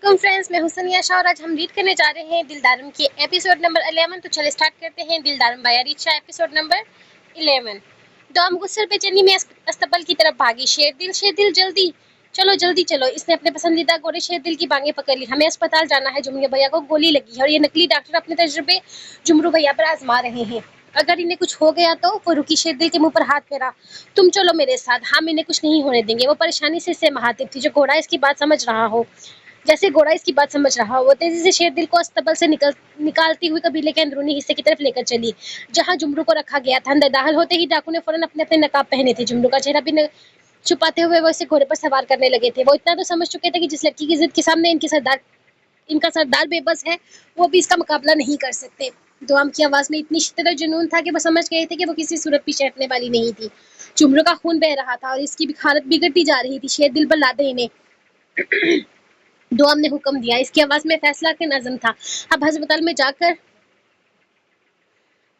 वालेकुम फ्रेंड्स, मैं हुसनिया शाह और आज हम रीड करने जा रहे हैं दिलदारम की एपिसोड नंबर 11। तो चलिए स्टार्ट करते हैं। दिलदारम बाय रिचा एपिसोड नंबर 11। डॉम गुस्से बेचैनी में अस्तबल की तरफ भागी। शेरदिल जल्दी चलो जल्दी चलो। इसने अपने पसंदीदा गोरे शेरदिल की बांगें पकड़ ली। हमें अस्पताल जाना है। जुमरू भैया को गोली लगी है और ये नकली डॉक्टर अपने तजुर्बे जुमरू भैया पर आजमा रहे हैं। अगर इन्हें कुछ हो गया तो। वो रुकी, शेरदिल के मुंह पर हाथ फेरा। तुम चलो मेरे साथ, हम इन्हें कुछ नहीं होने देंगे। वो परेशानी से इससे महातिब थी, जो घोड़ा इसकी बात समझ रहा हो। जैसे घोड़ा इसकी बात समझ रहा हो, वो तेजी से शेरदिल को अस्तबल से निकालती हुई कबीले के अंदरूनी हिस्से की तरफ लेकर चली, जहां जुमरू को रखा गया था। अंदर दाखिल होते ही डाकू ने फौरन अपने अपने नकाब पहने थे। जुमरू का चेहरा भी छुपाते हुए वो इसे घोड़े पर सवार करने लगे थे। वो इतना तो समझ चुके थे कि जिस लड़की की जिद के सामने इनका सरदार बेबस है, वो भी इसका मुकाबला नहीं कर सकते। दुआम की आवाज में इतनी शिद्दत और जुनून था कि वो समझ गए थे कि वो किसी सूरत पीछे हटने वाली नहीं थी। जुमरू का खून बह रहा था और इसकी भी हालत बिगड़ती जा रही थी। शेरदिल पर लादे इन्हें, दुआम ने हुक्म दिया। इसकी आवाज में फैसला के नज़म था। अब अस्पताल में जाकर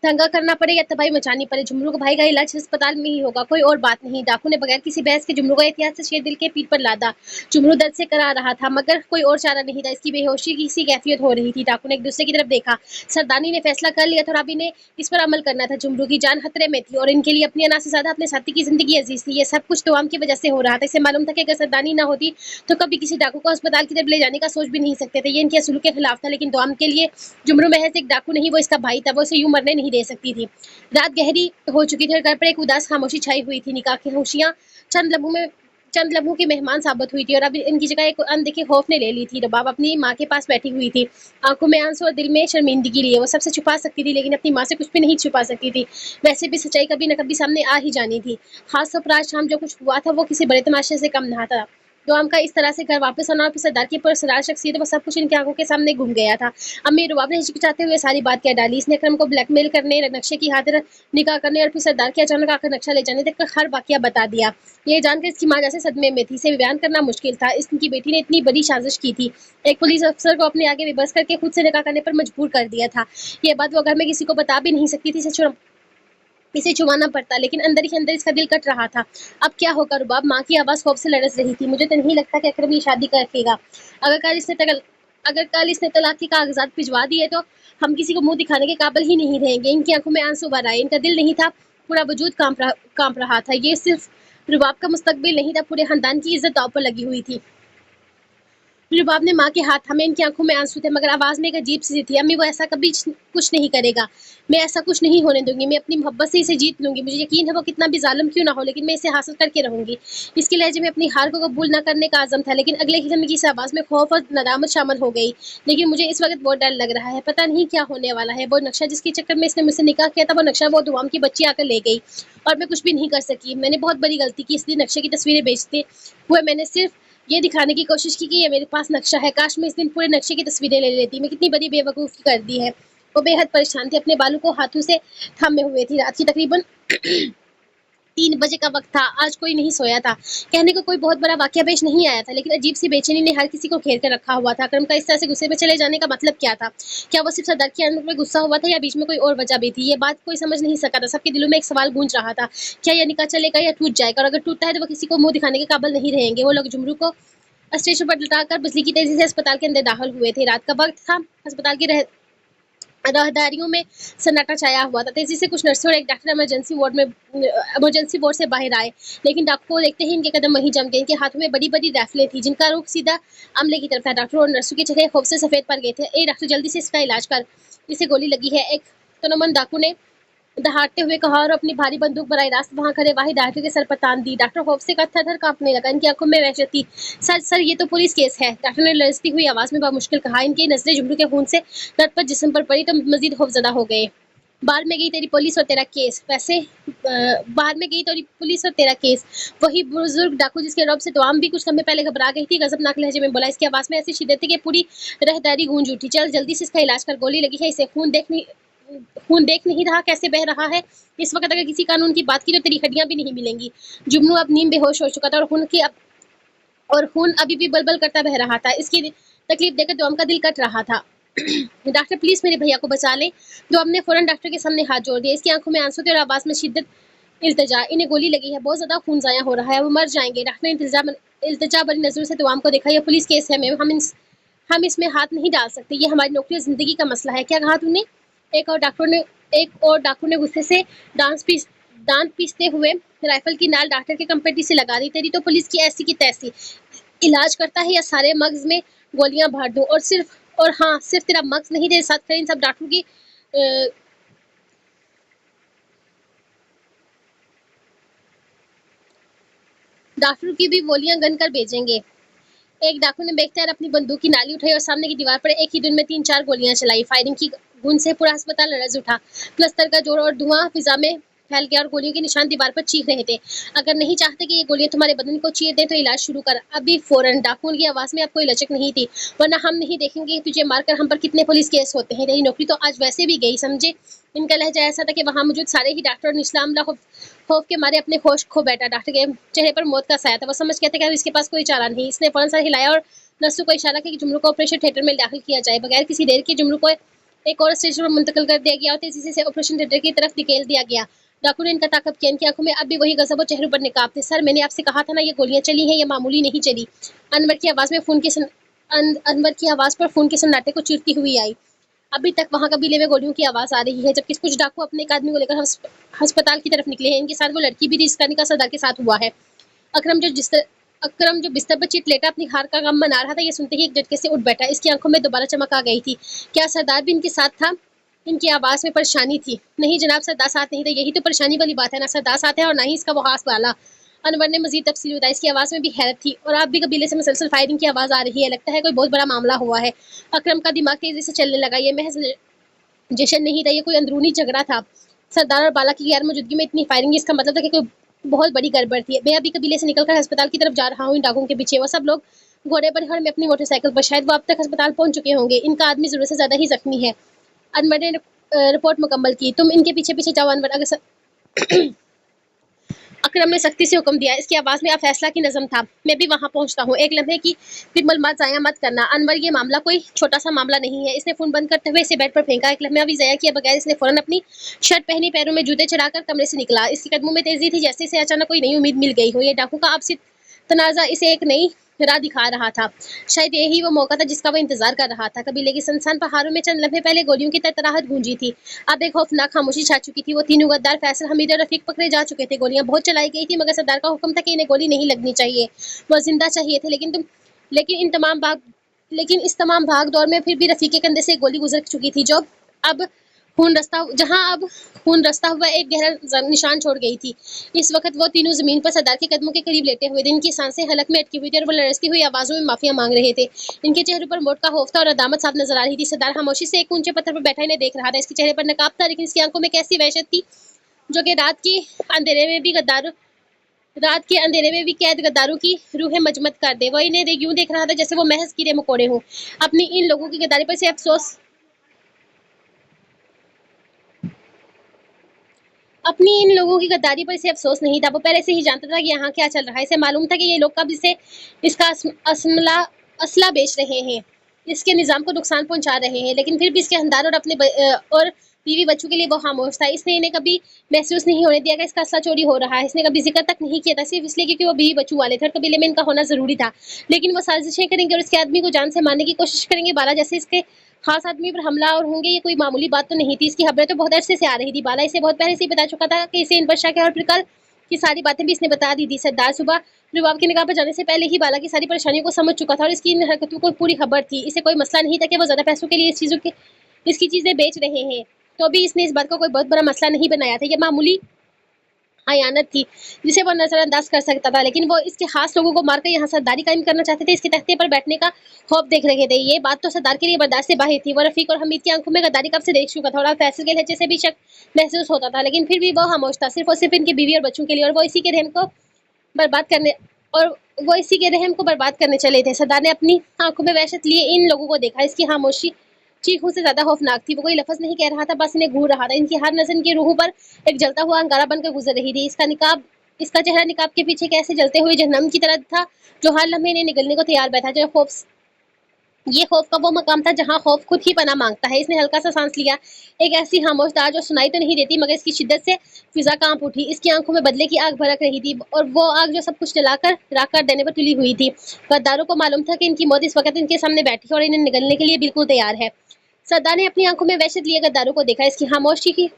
दंगा करना पड़े या तबाही मचानी पड़े, जुमरू का भाई का इलाज अस्पताल में ही होगा, कोई और बात नहीं। डाकू ने बगैर किसी बहस के जुमरू को एहतियात से शेरदिल के पीठ पर लादा। जुमरू दर्द से करा रहा था, मगर कोई और चारा नहीं था। इसकी बेहोशी की सी कैफियत हो रही थी। डाकू ने एक दूसरे की तरफ देखा। सरदानी ने फैसला कर लिया था और अब इन्हें इस पर अमल करना था। जुमरू की जान खतरे में थी और इनके लिए अपनी अना से ज्यादा अपने साथी की जिंदगी अजीज थी। ये सब कुछ दुआम की वजह से हो रहा था। इसे मालूम था कि अगर सरदानी ना होती तो कभी किसी डाकू को अस्पताल की तरफ ले जाने का सोच भी नहीं सकते थे। ये इनके असूल के खिलाफ था, लेकिन दुआम के लिए जुमरू महज एक डाकू नहीं, वो इसका भाई था। वो इसे यूं मरने नहीं दे सकती थी। रात गहरी हो चुकी थी और घर पर एक उदास खामोशी छाई हुई थी। निकाह की खुशियां चंद लम्हों की मेहमान साबित हुई थी और अब इनकी जगह एक अनदेखे खौफ ने ले ली थी। रबाब अपनी माँ के पास बैठी हुई थी, आंखों में आंसू और दिल में शर्मिंदगी लिए। वो सबसे छुपा सकती थी, लेकिन अपनी माँ से कुछ भी नहीं छुपा सकती थी। वैसे भी सच्चाई कभी न कभी सामने आ ही जानी थी। खास तौर पर आज शाम जो कुछ हुआ था, वो किसी बड़े तमाशे से कम न था। दुआम का इस तरह से घर वापस आना और फिर सरदार की पुरस्कार शख्सियत, वो सब कुछ इनकी आंखों के सामने घूम गया था। अम्मी रुबाब ने हिचकिचाते हुए सारी बात कह डाली। इसने अकरम को ब्लैकमेल करने, नक्शे की खातिर निकाह करने और फिर सरदार के अचानक आकर नक्शा ले जाने तक का हर वाकया बता दिया। ये जानकर इसकी माँ जैसे सदमे में थी। इसे बयान करना मुश्किल था। इसकी बेटी ने इतनी बड़ी साजिश की थी, एक पुलिस अफसर को अपने आगे बेबस करके खुद से निकाह करने पर मजबूर कर दिया था। ये बात वो घर में किसी को बता भी नहीं सकती थी। इसे छुपाना पड़ता, लेकिन अंदर ही अंदर इसका दिल कट रहा था। अब क्या होगा रुबाब? माँ की आवाज़ खौफ से लरस रही थी। मुझे तो नहीं लगता कि अकरम ये शादी करेगा। अगर कल इसने तलाक के कागजात भिजवा दिए तो हम किसी को मुंह दिखाने के काबिल ही नहीं रहेंगे। इनकी आंखों में आंसू भर आए। इनका दिल नहीं था, पूरा वजूद कांप रहा था। ये सिर्फ रुबाब का मुस्तकबिल नहीं था, पूरे खानदान की इज्जत दांव पर लगी हुई थी। रुबाब ने माँ के हाथ थामे। इनकी आंखों में आंसू थे, मगर आवाज़ में एक अजीब सी थी। अम्मी, वो ऐसा कभी कुछ नहीं करेगा। मैं ऐसा कुछ नहीं होने दूंगी। मैं अपनी मोहब्बत से इसे जीत लूंगी। मुझे यकीन है वो कितना भी जालिम क्यों ना हो, लेकिन मैं इसे हासिल करके रहूंगी। इसके लहजे में अपनी हार को कबूल न करने का आज़म था, लेकिन अगले ही लम्हे की इस आवाज़ में खौफ और नदामत शामिल हो गई। लेकिन मुझे इस वक्त बहुत डर लग रहा है। पता नहीं क्या होने वाला है। वो नक्शा जिसके चक्कर में इसने मुझसे निकाह किया था, वो नक्शा वो दुआम की बच्ची आकर ले गई और मैं कुछ भी नहीं कर सकी। मैंने बहुत बड़ी गलती की, इसलिए नक्शे की तस्वीरें बेचते हुए मैंने सिर्फ ये दिखाने की कोशिश की कि ये मेरे पास नक्शा है। काश मैं इस दिन पूरे नक्शे की तस्वीरें ले लेती। मैं कितनी बड़ी बेवकूफ़ी कर दी है। वो बेहद परेशान थी, अपने बालों को हाथों से थामे हुए थी। रात की तकरीबन 3 बजे का वक्त था। आज कोई नहीं सोया था। कहने को कोई बहुत बड़ा वाकया पेश नहीं आया था, लेकिन अजीब सी बेचैनी ने हर किसी को घेर कर रखा हुआ था। अकरम का इस तरह से गुस्से में चले जाने का मतलब क्या था? क्या वो सिर्फ सरदार के अंदर में गुस्सा हुआ था या बीच में कोई और वजह भी थी? ये बात कोई समझ नहीं सका था। सबके दिलों में एक सवाल गूंज रहा था, क्या यह निकाह चलेगा या टूट जाएगा? और अगर टूटता है तो वो किसी को मुंह दिखाने के काबिल नहीं रहेंगे। वो लोग जुमरू को स्टेशन पर लटाकर बिजली की तेजी से अस्पताल के अंदर दाखिल हुए थे। रात का वक्त था। अस्पताल की राहदारियों में सन्नाटा छाया हुआ था। तेजी से कुछ नर्सें और एक डॉक्टर इमरजेंसी वार्ड से बाहर आए, लेकिन डॉक्टर को देखते ही इनके कदम वहीं जम गए। इनके हाथों में बड़ी बड़ी राइफलें थी, जिनका रुख सीधा अमले की तरफ था। डॉक्टर और नर्सों के चेहरे खौफ से सफेद पड़ गए थे। ए डॉक्टर, जल्दी से इसका इलाज कर, इसे गोली लगी है, एक तनोमन डाकू ने दहाड़ते हुए कहा और अपनी भारी बंदूक बराह रास्त वहां खड़े वाहिद डॉक्टर के सर पर तान दी। डॉक्टर खौफ से थर कांपने लगा। इनकी आंखों में वहशत थी। सर, ये तो पुलिस केस है, डॉक्टर ने लरजती हुई आवाज में मुश्किल कहा। इनकी नजरें जुमरू के खून से लथपथ जिस्म पर पड़ी तो मजीद खौफजदा हो गए। बाहर में गई तेरी पुलिस और तेरा केस। बाहर में गई तेरी पुलिस और तेरा केस। वही बुजुर्ग डाकू जिसके रौब से दुआम भी कुछ लम्हे पहले घबरा गई थी, गजबनाक लहजे में बोला। इसकी आवाज में ऐसी शिद्दत थी कि पूरी रहदारी गूंज उठी। चल जल्दी से इसका इलाज कर, गोली लगी है इसे। खून देख नहीं रहा कैसे बह रहा है? इस वक्त अगर किसी कानून की बात की तो तेरी हड्डियां भी नहीं मिलेंगी। जुमनू अब नीम बेहोश हो चुका था और खून अभी भी बलबल करता बह रहा था। इसकी तकलीफ देखकर दुआम का दिल कट रहा था। डॉक्टर, प्लीज मेरे भैया को बचा ले। दुआम ने फौरन डॉक्टर के सामने हाथ जोड़ दिया। इसकी आंखों में आंसू थे और आवाज में शिद्दत। इल्तिजा, इन्हें गोली लगी है, बहुत ज्यादा खून जाया हो रहा है, वो मर जाएंगे। डॉक्टर ने इल्तिजा भरी नजरों से दुआम को देखा। यह पुलिस केस है मैम, ہم اس میں ہاتھ نہیں ڈال سکتے، یہ ہماری نوکری اور زندگی کا مسئلہ ہے۔ کیا کہا تم نے؟ ایک اور ڈاکٹر نے غصے سے دانت پیستے ہوئے رائفل کی نال ڈاکٹر کے کمپٹی سے لگا دی۔ تیری تو پولیس کی ایسی کی تیسی علاج کرتا ہے یا سارے مغز میں گولیاں بھر دوں؟ اور ہاں، صرف تیرا مغز نہیں، تیرے ساتھ کھڑے ان سب ڈاکٹروں کی بھی گولیاں گن کر بھیجیں گے۔ ایک ڈاکو نے بے اختیار اپنی بندوق کی نالی اٹھائی اور سامنے کی دیوار پر ایک ہی دن میں 3-4 گولیاں چلائی۔ فائرنگ کی گون سے پورا ہسپتال لرز اٹھا، پلستر کا جوڑ اور دھواں فضا میں پھیل گیا اور گولیوں کے نشان دیوار پر چیخ رہے تھے۔ اگر نہیں چاہتے کہ یہ گولیاں تمہارے بدن کو چیر دیں تو علاج شروع کر ابھی فوراً۔ ڈاکو کی آواز میں اب کوئی لچک نہیں تھی۔ ورنہ ہم نہیں دیکھیں گے تجھے مار کر ہم پر کتنے پولیس کیس ہوتے ہیں۔ تیری نوکری تو آج ویسے بھی گئی، سمجھے؟ ان کا لہجہ ایسا تھا کہ وہاں موجود سارے ہی ڈاکٹر اور نچلا عملہ خوف کے مارے اپنے ہوش کھو بیٹھا۔ ڈاکٹر کے چہرے پر موت کا سایہ تھا، وہ سمجھ گیا تھا کہ اب اس کے پاس کوئی چارہ نہیں۔ اس نے فوراً سر ہلایا اور نرسوں کو اشارہ کیا کہ جمرو کو آپریشن تھیٹر میں داخل کیا جائے۔ بغیر کسی دیر کے جمرو کو ایک اور اسٹیشن پر منتقل کر دیا گیا اور تیزی سے آپریشن تھیٹر کی طرف دھکیل دیا گیا۔ ڈاکو نے ان کا تعاقب کیا، ان کی آنکھوں میں اب بھی وہی غضب اور چہروں پر نقاب تھے۔ سر، میں نے آپ سے کہا تھا نا، یہ گولیاں چلی ہیں، یہ معمولی نہیں چلی۔ انور کی آواز پر خون کے سناٹے کو چیرتی ہوئی آئی۔ ابھی تک وہاں قبیلے میں گولیوں کی آواز آ رہی ہے، جبکہ کچھ ڈاکو اپنے ایک آدمی کو لے کر ہسپتال کی طرف نکلے ہیں۔ ان کے ساتھ وہ لڑکی بھی تھی جس کا نکاح سردار کے ساتھ ہوا ہے۔ اکرم جو بستر پر چت لیٹا اپنی ہار کا غم منا رہا تھا، یہ سنتے ہی ایک جھٹکے سے اٹھ بیٹھا۔ اس کی آنکھوں میں دوبارہ چمک آ گئی تھی۔ کیا سردار بھی ان کے ساتھ تھا؟ ان کی آواز میں پریشانی تھی۔ نہیں جناب، سردار ساتھ نہیں تھا۔ یہی تو پریشانی والی بات ہے، نہ سردار ساتھ ہے اور نہ ہی اس کا وہ خاص والا۔ انور نے مزید تفصیل بتائی۔ اس کی آواز میں بھی حیرت تھی۔ اور آپ بھی قبیلے سے مسلسل فائرنگ کی آواز آ رہی ہے، لگتا ہے کوئی بہت بڑا معاملہ ہوا ہے۔ اکرم کا دماغ تیزی سے چلنے لگا۔ یہ محض جشن نہیں تھا، یہ کوئی اندرونی جھگڑا تھا۔ سردار اور بالا کی غیر موجودگی میں اتنی فائرنگ، اس کا مطلب تھا کہ کوئی بہت بڑی گڑبڑ تھی۔ میں ابھی قبیلے سے نکل کر ہسپتال کی طرف جا رہا ہوں، ان ڈاکوں کے پیچھے۔ وہ سب لوگ گھوڑے پر اور میں اپنی موٹر سائیکل پر، شاید وہ اب تک ہسپتال پہنچ چکے ہوں گے۔ ان کا آدمی ضرورت سے زیادہ ہی زخمی ہے۔ انور نے رپورٹ مکمل کی۔ تم ان کے پیچھے پیچھے جاؤ انور، اکرم نے سختی سے حکم دیا۔ اس کی آواز میں اب فیصلہ کی نظم تھا۔ میں بھی وہاں پہنچتا ہوں، ایک لمحے کی بھی ملمات ضائع مت کرنا۔ انور، یہ معاملہ کوئی چھوٹا سا معاملہ نہیں ہے۔ اس نے فون بند کرتے ہوئے اسے بیڈ پر پھینکا۔ ایک لمحہ بھی ضائع کیے بغیر اس نے فوراً اپنی شرٹ پہنی، پیروں میں جوتے چڑھا کر کمرے سے نکلا۔ اس کے قدموں میں تیزی تھی، جیسے اسے اچانک کوئی نئی امید مل گئی ہو۔ یہ ڈاکو کا آپسی تنازع اسے ایک نئی راہ دکھا رہا تھا۔ شاید یہی وہ موقع تھا جس کا وہ انتظار کر رہا تھا۔ قبیلے کی سنسان پہاڑوں میں چند لمحے پہلے گولیوں کی تڑتڑاہٹ گونجی تھی، اب ایک خوفناک خاموشی چھا چکی تھی۔ وہ تینوں غدار فیصل، حمید اور رفیق پکڑے جا چکے تھے۔ گولیاں بہت چلائی گئی تھی، مگر سردار کا حکم تھا کہ انہیں گولی نہیں لگنی چاہیے، وہ زندہ چاہیے تھے۔ لیکن اس تمام بھاگ دوڑ میں پھر بھی رفیق کے کندھے سے ایک گولی گزر چکی تھی، جو اب خون رستا ہوا ایک گہرا نشان چھوڑ گئی تھی۔ اس وقت وہ تینوں زمین پر سردار کے قدموں کے قریب لیٹے ہوئے تھے۔ ان کی سانسیں حلق میں اٹکی ہوئی تھی اور وہ لرزتی ہوئی آوازوں میں معافیا مانگ رہے تھے۔ ان کے چہروں پر موت کا خوف تھا اور ندامت صاف نظر آ رہی تھی۔ سردار خاموشی سے ایک اونچے پتھر پر بیٹھا انہیں دیکھ رہا تھا۔ اس کے چہرے پر نقاب تھا، لیکن اس کی آنکھوں میں ایسی وحشت تھی جو کہ رات کے اندھیرے میں بھی قید غداروں کی روحیں مجمد کر دے۔ وہ انہیں یوں دیکھ رہا تھا جیسے وہ محض کیڑے مکوڑے ہوں۔ اپنی ان لوگوں کی غداری پر اسے افسوس نہیں تھا۔ وہ پہلے سے ہی جانتا تھا کہ یہاں کیا چل رہا ہے۔ اسے معلوم تھا کہ یہ لوگ کب اس کا اسلحہ بیچ رہے ہیں، اس کے نظام کو نقصان پہنچا رہے ہیں، لیکن پھر بھی اس کے خاندان اور اپنے اور بیوی بچوں کے لیے وہ خاموش تھا۔ اس نے انہیں کبھی محسوس نہیں ہونے دیا کہ اس کا اسلحہ چوری ہو رہا ہے۔ اس نے کبھی ذکر تک نہیں کیا تھا، صرف اس لیے کیونکہ وہ بیوی بچوں والے تھے اور قبیلے میں ان کا ہونا ضروری تھا۔ لیکن وہ سازشیں کریں گے اور اس کے آدمی کو جان سے مارنے کی کوشش کریں گے۔ بالا جیسے اس کے خاص آدمی پر حملہ اور ہوں گے، یہ کوئی معمولی بات تو نہیں تھی۔ اس کی خبریں تو بہت عرصے سے آ رہی تھی۔ بالا اسے بہت پہلے سے ہی بتا چکا تھا کہ اسے ان پر شک ہے، اور پھر کل کی ساری باتیں بھی اس نے بتا دی تھی۔ سردار صبح رباب کے نکاح پر جانے سے پہلے ہی بالا کی ساری پریشانیوں کو سمجھ چکا تھا اور اس کی ان حرکتوں کو پوری خبر تھی۔ اسے کوئی مسئلہ نہیں تھا کہ وہ زیادہ پیسوں کے لیے اس کی چیزیں بیچ رہے ہیں، تو بھی اس نے اس بات کو کوئی بہت بڑا مسئلہ نہیں بنایا تھا۔ یہ معمولی خیانت تھی جسے وہ نظر انداز کر سکتا تھا، لیکن وہ اس کے خاص لوگوں کو مار کر یہاں سرداری قائم کرنا چاہتے تھے، اس کے تختے پر بیٹھنے کا خواب دیکھ رہے تھے۔ یہ بات تو سردار کے لیے برداشت سے باہر تھی۔ وہ رفیق اور حمید کی آنکھوں میں غداری کب سے دیکھ چکا تھا اور فیصل کے لہجے سے بھی شک محسوس ہوتا تھا، لیکن پھر بھی وہ خاموش تھا، صرف اور صرف ان کی بیوی اور بچوں کے لیے، اور وہ اسی کے رحم کو برباد کرنے چلے تھے۔ سردار نے اپنی آنکھوں میں وحشت لیے ان لوگوں کو دیکھا۔ اس کی خاموشی چیخوں سے زیادہ خوفناک تھی۔ وہ کوئی لفظ نہیں کہہ رہا تھا، بس انہیں گھور رہا تھا۔ ان کی ہر نظر ان کی روحوں پر ایک جلتا ہوا انگارہ بن کر گزر رہی تھی۔ اس کا چہرہ نقاب کے پیچھے ایسے جلتے ہوئے جہنم کی طرح تھا جو ہر لمحے انہیں نگلنے کو تیار بیٹھا۔ ये खौफ का वो मकाम था जहाँ खौफ खुद ही पनाह मांगता है। इसने हल्का सा सांस लिया, एक ऐसी खामोश तार जो सुनाई तो नहीं देती मगर इसकी शिद्दत से फिजा कांप उठी। इसकी आंखों में बदले की आग भड़क रही थी और वो आग जो सब कुछ जलाकर राख कर देने पर तुली हुई थी। गद्दारों को मालूम था कि इनकी मौत इस वक्त इनके सामने बैठी है और इन्हें निगलने के लिए बिल्कुल तैयार है। सरदार ने अपनी आंखों में वहशत लिए गद्दारों को देखा। इसकी खामोशी की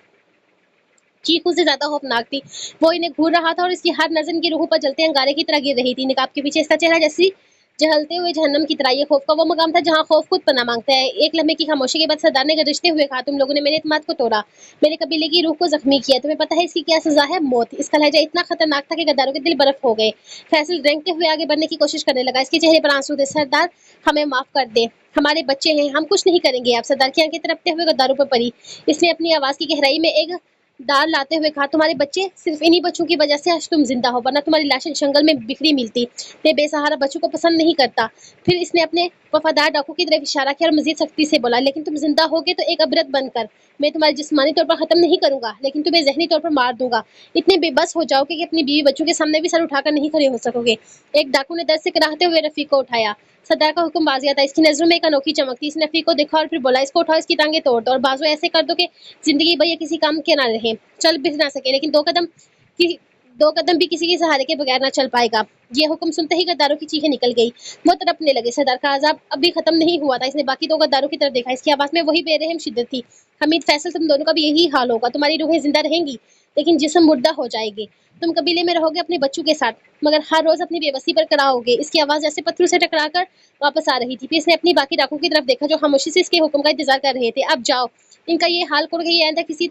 चीखों से ज्यादा खौफनाक थी। वो इन्हें घूर रहा था और इसकी हर नजर इनकी रूह पर जलते अंगारे की तरह गिर रही थी। निकाब के पीछे इसका चेहरा जैसी जहलते हुए जहन्नम की तरह। ये खौफ का वो मकाम था जहाँ खौफ खुद पनाह मांगता है। एक लम्हे की खामोशी के बाद सरदार ने गरजते हुए कहा, तुम लोगों ने मेरे इत्मीनान को तोड़ा, मेरे कबीले की रूह को जख्मी किया। तुम्हें पता है इसकी क्या सजा है? मौत। इसका लहजा इतना खतरनाक था कि गद्दारों के दिल बर्फ हो गए। फैसल रेंगते हुए आगे बढ़ने की कोशिश करने लगा। इसके चेहरे पर आंसू थे। सरदार, हमें माफ कर दे, हमारे बच्चे हैं, हम कुछ नहीं करेंगे। आप सरदार की आंखें तड़पते हुए गद्दारों पर पड़ी। इसने अपनी आवाज की गहराई में एक दार लाते हुए कहा, तुम्हारे बच्चे, सिर्फ इन्हीं बच्चों की वजह से आज तुम जिंदा हो, वरना तुम्हारी लाशें जंगल में बिखरी मिलती। मैं बेसहारा बच्चों को पसंद नहीं करता। फिर इसने अपने वफादार डाकू की तरफ इशारा किया और मजीद सख्ती से बोला, लेकिन तुम जिंदा होगे तो एक अबरत बनकर। मैं तुम्हारे जिस्मानी तौर पर खत्म नहीं करूंगा, लेकिन तुम्हें जहनी तौर पर मार दूंगा। इतने बेबस हो जाओगे कि अपनी बीवी बच्चों के सामने भी सर उठाकर नहीं खड़े हो सकोगे। एक डाकू ने दर्द से कराहते हुए रफीक को उठाया। सरदार का हुक्म बाजिया था। इसकी नजरों में एक अनोखी चमक थी। इसने रफीक को देखा और फिर बोला, इसको उठाओ, इसकी टांगे तोड़ दो और बाजू ऐसे कर दो कि जिंदगी भर ये किसी काम के ना रहे, चल भी ना सके, लेकिन दो कदम भी किसी के सहारे के बगैर ना चल पाएगा। ये हुक्म सुनते ही गद्दारों की चीखें निकल गई। वो तड़पने लगे। सरदार का अजाब अब भी खत्म नहीं हुआ था। इसने बाकी दो गद्दारों की तरफ देखा। इसकी आवाज में वही बेरहम शिद्दत थी। हमीद, फैसल, तुम दोनों का भी यही हाल होगा। तुम्हारी रूहें जिंदा रहेंगी, लेकिन जिस्म मुर्दा हो जाएगी। तुम कबीले में रहोगे अपने बच्चों के साथ, मगर हर रोज अपनी बेबसी पर खड़ा होगे। इसकी आवाज जैसे पत्थरों से टकराकर वापस आ रही थी। फिर इसने अपनी बाकी डाकू की तरफ देखा जो खामोशी से इसके हुक्म का इंतजार कर रहे थे। अब जाओ, इनका ये हाल करो कि ये आइंदा किसी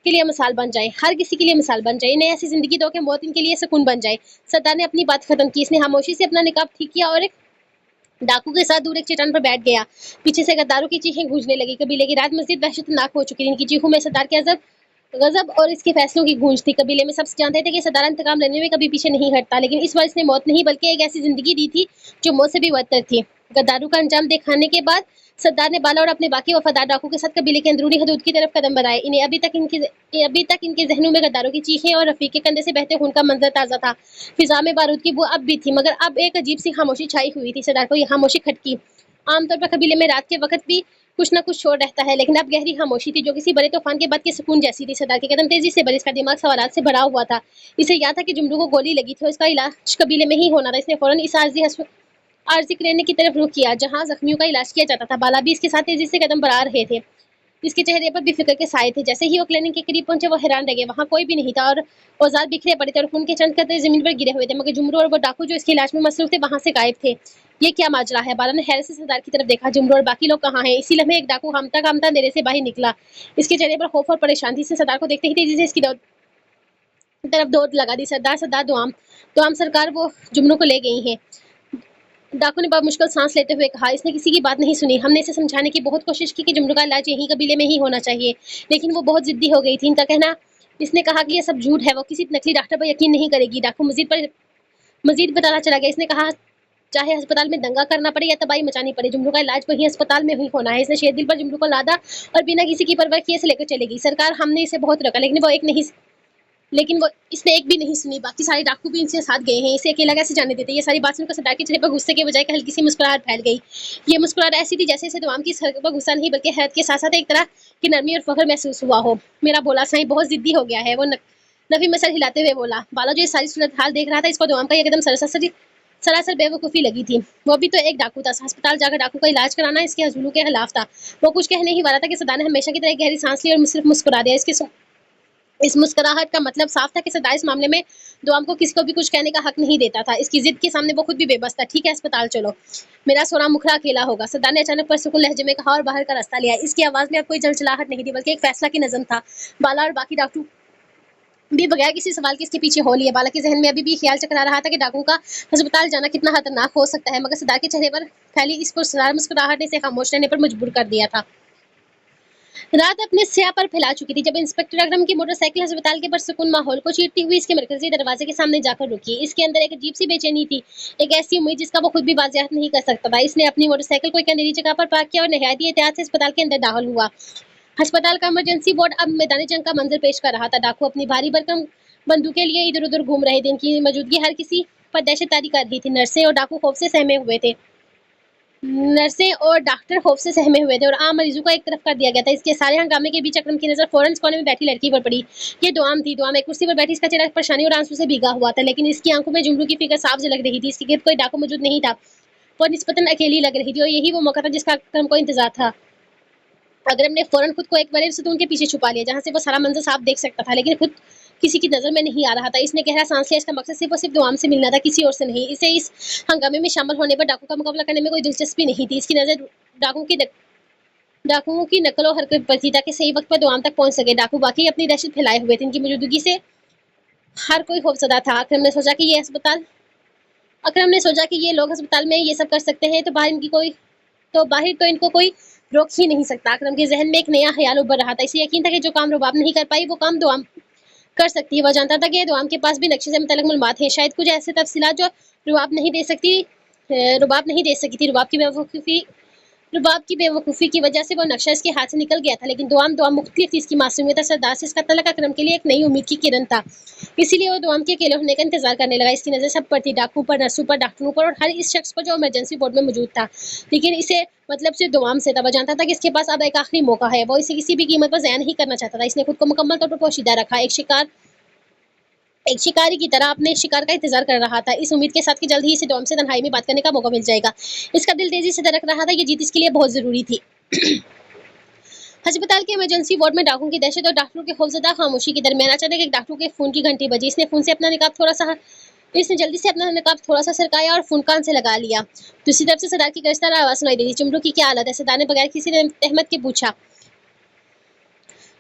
के लिए मिसाल बन जाए, हर किसी के लिए मिसाल बन जाए। इन्हें ऐसी जिंदगी दो कि मौत इनके लिए सुकून बन जाए। सरदार ने अपनी बात खत्म की। इसने खामोशी से अपना निकाब ठीक किया और एक डाकू के साथ दूर एक चट्टान पर बैठ गया। पीछे से गद्दारों की चीखें गूंजने लगी। कबीले की रात मस्जिद वहशतनाक हो चुकी थी। इनकी चीखों में सरदार के गजब और इसके फैसलों की गूंज थी। कबीले में सब जानते थे कि सरदार इंतकाम लेने में कभी पीछे नहीं हटता, लेकिन इस बार इसने मौत नहीं बल्कि एक ऐसी जिंदगी दी थी जो मौत से भी बदतर थी। गद्दारों का अंजाम दिखाने के बाद सरदार ने बाला और अपने बाकी वफादार डाकू के साथ कबीले के अंदरूनी हदूद की तरफ कदम बढ़ाए। इन्हें अभी तक इनके जहनों में गद्दारों की चीखें और रफीक के कंधे से बहते खून का मंजर ताजा था। फिजा में बारूद की बू अब भी थी, मगर अब एक अजीब सी खामोशी छाई हुई थी। सरदार को यह खामोशी खटकी। आमतौर पर कबीले में रात के वक्त भी कुछ न कुछ शोर रहता है, लेकिन अब गहरी खामोशी थी जो किसी बड़े तूफान के बाद के सुकून जैसी थी। सरदार के कदम तेजी से बढ़े। इसका दिमाग सवालात से भरा हुआ था। इसे याद था कि जुमरू को गोली लगी थी और इसका इलाज कबीले में ही होना था। इसने फौरन इस आरजी क्लिनिक की तरफ रुख किया जहां जख्मियों का इलाज किया जाता था। बाला भी इसके साथ तेजी से कदम बढ़ा रहे थे। इसके चेहरे पर बेफिक्र के साए थे। जैसे ही वो क्लिनिक के करीब पहुंचे वो हैरान रह गए। वहां कोई भी नहीं था और औजार बिखरे पड़े थे और खून के चंद कतरे जमीन पर गिरे हुए थे, मगर जुमरू और वो डाकू जो इसके इलाज में मसरूफ थे वहां से गायब थे। ये क्या माजरा है? बाला ने हैरत से सरदार की तरफ देखा। जुमरू और बाकी लोग कहाँ हैं? इसी लम्हे एक डाकू कामता कामता अंधेरे से बाहर निकला। इसके चेहरे पर खौफ और परेशानी थी। सरदार को देखते ही तेजी से इसकी तरफ दौड़ लगा दी। सरदार, सरदार, दुआम दुआम सरकार, वो जुमरू को ले गई हैं। डाकू ने बहुत मुश्किल सांस लेते हुए कहा। इसने किसी की बात नहीं सुनी। हमने इसे समझाने की बहुत कोशिश की कि जुमरू का इलाज यही कबीले में ही होना चाहिए, लेकिन वो बहुत जिद्दी हो गई थी। इनका कहना, इसने कहा कि यह सब झूठ है, वो किसी नकली डॉक्टर पर यकीन नहीं करेगी। डाकू मजीद बताना चला गया। इसने कहा, चाहे अस्पताल में दंगा करना पड़े या तबाही मचानी पड़े, जुमरू का इलाज वही अस्पताल में ही होना है। इसने शेर दिल पर जुमरू को लादा और बिना किसी की परवाह किए से लेकर चले गई। सरकार, हमने इसे बहुत रोका, लेकिन वो इसने एक भी नहीं सुनी। बाकी सारे डाकू भी इनसे साथ गए हैं। इसे अकेला कैसे जाने देते? ये सारी बात सुनकर सरदार के चेहरे पर गुस्से के बजाय हल्की सी मुस्कुराहट फैल गई। ये मुस्कुराहट ऐसी थी जैसे इसे दुआम की सर पर गुस्सा नहीं बल्कि हैरत के साथ साथ एक तरह की नरमी और फख्र महसूस हुआ हो। मेरा बोला साईं बहुत जिद्दी हो गया है, वो नफी में सर हिलाते हुए बोला। बाला जो ये सारी सूरत हाल देख रहा था, इसको दुआम का एकदम सरासर बेवकूफ़ी लगी थी। वो भी तो एक डाकू था। अस्पताल जाकर डाकू का इलाज कराना इसके हजूलों के खिलाफ था। वो कुछ कहने ही वाला था कि सरदार ने हमेशा की तरह गहरी सांस ली और सिर्फ मुस्कुरा दिया। इस मुस्कुराहट का मतलब साफ था कि सरदार इस मामले में दुआम को किसी को भी कुछ कहने का हक नहीं देता था। इसकी जिद के सामने वो खुद भी बेबस था। ठीक है, अस्पताल चलो, मेरा सोना मुखरा अकेला होगा, सरदार ने अचानक परसुकुन लहजे में कहा और बाहर का रास्ता लिया। इसकी आवाज में अब कोई जलजलाहट नहीं थी बल्कि एक फैसला की नज़म था। बाला और बाकी डाकू भी बगैर किसी सवाल के इसके पीछे हो लिए। बाला के जहन में अभी भी ख्याल चकरा रहा था कि डाकू का अस्पताल जाना कितना खतरनाक हो सकता है, मगर सरदार के चेहरे पर फैली इस पुरस्कार मुस्कुराहट ने इसे खामोश रहने पर मजबूर कर दिया था। रात अपने स्याह पर फैला चुकी थी जब इंस्पेक्टर अकरम की मोटरसाइकिल अस्पताल के पुरसुकून माहौल को चीरती हुई इसके मरकजी दरवाजे के सामने जाकर रुकी। इसके अंदर एक अजीब सी बेचैनी थी, एक ऐसी उम्मीद जिसका वो खुद भी वाज़ेहत नहीं कर सकता था। इसने अपनी मोटरसाइकिल को एक अंधेरी जगह पर पार्क किया और नहायत एहतियात से अस्पताल के अंदर दाखिल हुआ। अस्पताल का इमरजेंसी वार्ड अब मैदानी जंग का मंजर पेश कर रहा था। डाकू अपनी भारी भरकम बंदूकें लिए इधर उधर घूम रहे थे। इनकी मौजूदगी हर किसी पर दहशत तारी कर रही थी। नर्सें और डाकू खौफ से सहमे हुए थे। नर्सें और डॉक्टर खौफ से सहमे हुए थे और आम मरीजों को एक तरफ कर दिया गया था। इसके सारे हंगामे के बीच अकरम की नजर फौरन कोने में बैठी लड़की पर पड़ी। ये दुआम थी। दुआम एक कुर्सी पर बैठी, इसका चेहरा परेशानी और आंसू से भीगा हुआ था, लेकिन इसकी आंखों में जुमरू की फिक्र साफ झलक रही थी। इसके गिर्द कोई डाकू मौजूद नहीं था। वो निस्बतन अकेली लग रही थी और यही वो मौका था जिसका अकरम को इंतजार था। अकरम ने फौरन खुद को एक बड़े सतून के पीछे छुपा लिया, जहां से वो सारा मंजर साफ देख सकता था, लेकिन खुद किसी की नजर में नहीं आ रहा था। इसने गहरा सांस लिया। इसका मकसद सिर्फ और सिर्फ दुआम से मिलना था, किसी और से नहीं। इसे इस हंगामे में शामिल होने पर डाकू का मुकाबला करने में कोई दिलचस्पी नहीं थी। इसकी नजर डाकुओं की नकल और हरकत पर थी, ताकि सही वक्त पर दुआम तक पहुंच सके। डाकू वाकई अपनी दहशत फैलाए हुए थे। इनकी मौजूदगी से हर कोई खौफजदा था। अकरम ने सोचा कि ये लोग अस्पताल में ये सब कर सकते हैं, तो बाहर तो इनको कोई रोक ही नहीं सकता। अकरम के जहन में एक नया ख्याल उभर रहा था। इसे यकीन था कि जो काम रुबाब नहीं कर पाई, वो काम दुआम कर सकती है। वह जानता था कि दुआम के पास भी नक्शे से मुतल्लिक मालूमात हैं, शायद कुछ ऐसे तफसीलात जो रुबाब नहीं दे सकती रुबाब नहीं दे सकी थी। रुबाब की बेवकूफ़ी की वजह से वो नक्शा इसके हाथ से निकल गया था, लेकिन दुआम मुख्तलिफ थी। इसकी मासूमियत और सरदार से इसका तलक अकरम के लिए एक नई उम्मीद की किरण था। इसीलिए वो दुआम के अकेले होने का इंतजार करने लगा। इसकी नज़र सब पर थी, डाकू पर, नर्सों पर, डॉक्टरों पर और हर इस शख्स पर जो इमरजेंसी वार्ड में मौजूद था। लेकिन इसे मतलब सिर्फ दुआम से था। वो जानता था कि इसके पास अब एक आखिरी मौका है। वो इसे किसी भी कीमत पर ज़ाया नहीं करना चाहता था। इसने खुद को मुकम्मल तौर पर पोशीदा रखा, एक शिकारी की तरह अपने शिकार का इंतजार कर रहा था, इस उम्मीद के साथ कि जल्द ही इसे डॉम से तन्हाई में बात करने का मौका मिल जाएगा। इसका दिल तेजी से धड़क रहा था। ये जीत इसके लिए बहुत जरूरी थी। अस्पताल के इमरजेंसी वार्ड में डाकुओं की दहशत और डॉक्टरों के खौफजदा खामोशी के दरमियान अचानक एक डॉक्टर के फोन की घंटी बजी। इसने जल्दी से अपना निकाब थोड़ा सा सरकाया और फोन कान से लगा लिया। दूसरी तरफ से सरदार की गरजदार आवाज सुनाई दी। चुमरू की क्या हालत है? सरदार ने बगैर किसी अहमद के पूछा।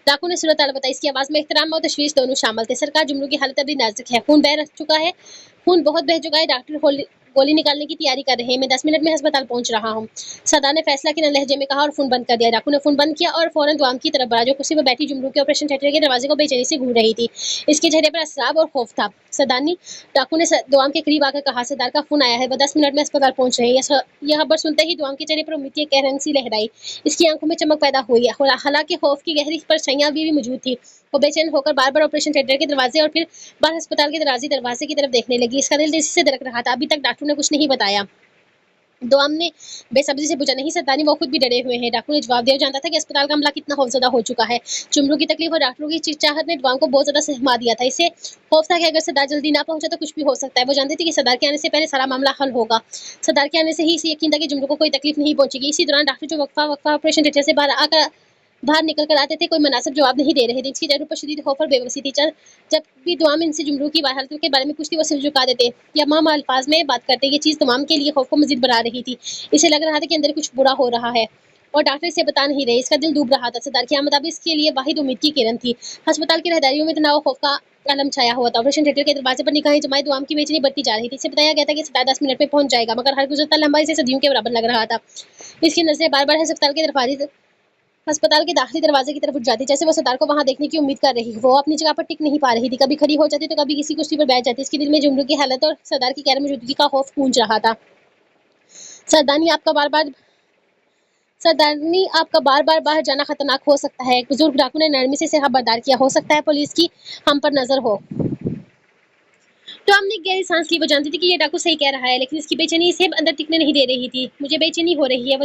डाकू ने सूरत हाल बताई। इसकी आवाज में एहतराम और तशवीश दोनों शामिल थे। सरकार, जुमरू की हालत अभी नाजुक है। खून बहुत बह चुका है। डॉक्टर गोली निकालने की तैयारी कर रहे हैं। मैं 10 मिनट में अस्पताल पहुंच रहा हूँ, सरदार ने फैसला किन लहजे में कहा और फोन बंद कर दिया। डाकू ने फोन बंद किया और फौरन दुआम की तरफ बढ़ा, जो कुर्सी पर बैठी जुमरू के ऑपरेशन थिएटर के दरवाजे को बेचैनी से घूर रही थी। इसके चेहरे पर असराब और खौफ था। सरदारनी, डाकू ने दुआम के करीब आकर कहा, सरदार का फोन आया है, वह 10 मिनट में अस्पताल पहुंच रहे हैं। यह खबर सुनते ही दुआम के चेहरे पर उम्मीद की एक रंग सी लहराई। इसकी आंखों में चमक पैदा हुई। हालांकि खौफ की गहरी परछाइयां अभी भी मौजूद थी। वो बेचैन होकर बार बार ऑपरेशन थिएटर के दरवाजे और फिर बाहर अस्पताल के दरवाजे की तरफ देखने लगी। इसका दिल तेजी से धड़क रहा था। अभी तक डॉक्टर ने कुछ नहीं बताया। दुआम ने बेसब्री से पूछा, नहीं सरदारनी, वो खुद भी डरे हुए हैं। डाकू ने जवाब दिया। जानता था कि अस्पताल का अमला कितना खौफजदा हो चुका है। चुमरू की तकलीफ और डॉक्टरों की चिचाहट ने दुआम को बहुत ज्यादा सहमा दिया था। इसे खौफ था कि अगर सरदार जल्दी ना पहुंचा तो कुछ भी हो सकता है। वो जानती थी कि सरदार के आने से पहले सारा मामला हल होगा। सरदार के आने से ही इसे यकीन था कि जुमरू को कोई तकलीफ नहीं पहुंचेगी। इसी दौरान डॉक्टर जो वक्फा ऑपरेशन थिएटर से बाहर निकल कर आते थे, कोई मुनासिब जवाब नहीं दे रहे थे। इसकी चेहरे पर शदीद खौफ और बेबसी थी। जब भी दुआम इनसे जुमरू की हालत के बारे में पूछती, वो सिर झुका देते या माम अल्फाज में बात करते। ये चीज़ दुआम के लिए खौफ को मजीद बढ़ा रही थी। इसे लग रहा था कि अंदर कुछ बुरा हो रहा है और डॉक्टर इसे बता नहीं रहे। इसका दिल डूब रहा था। सरदार की आमद अब इसके लिए वाहिद उम्मीद की किरण थी। अस्पताल की रहदारियों में तनाव खौफ का आलम छाया हुआ था। ऑपरेशन थिएटर के दरवाजे पर निगाहें जमाए दुआम की बेचैनी बढ़ती जा रही थी। इसे बताया गया था कि सरदार 10 मिनट में पहुंच जाएगा, मगर हर गुजरता लम्हा इसे सदियों के बराबर लग रहा था। इसकी नजरें बार बार अस्पताल के दाखिली दरवाजे की तरफ उठ जाती, जैसे वो सरदार को वहां देखने की उम्मीद कर रही। वो अपनी जगह पर टिक नहीं पा रही थी। कभी खड़ी हो जाती तो कभी किसी कुर्सी पर बैठ जाती। इसके दिल में जुमरू की हालत और सरदार की गैर मौजूदगी का खौफ गूंज रहा था। सरदारनी, आपका बार बार बाहर जाना खतरनाक हो सकता है। एक बुजुर्ग डाकू ने नरमी से खबरदार किया। हो सकता है पुलिस की हम पर नजर हो। तो हमने गहरी सांस ली। वो जानती थी कि ये डाकू सही कह रहा है, लेकिन इसकी बेचैनी इसे अंदर टिकने नहीं दे रही थी। मुझे बेचैनी हो रही है,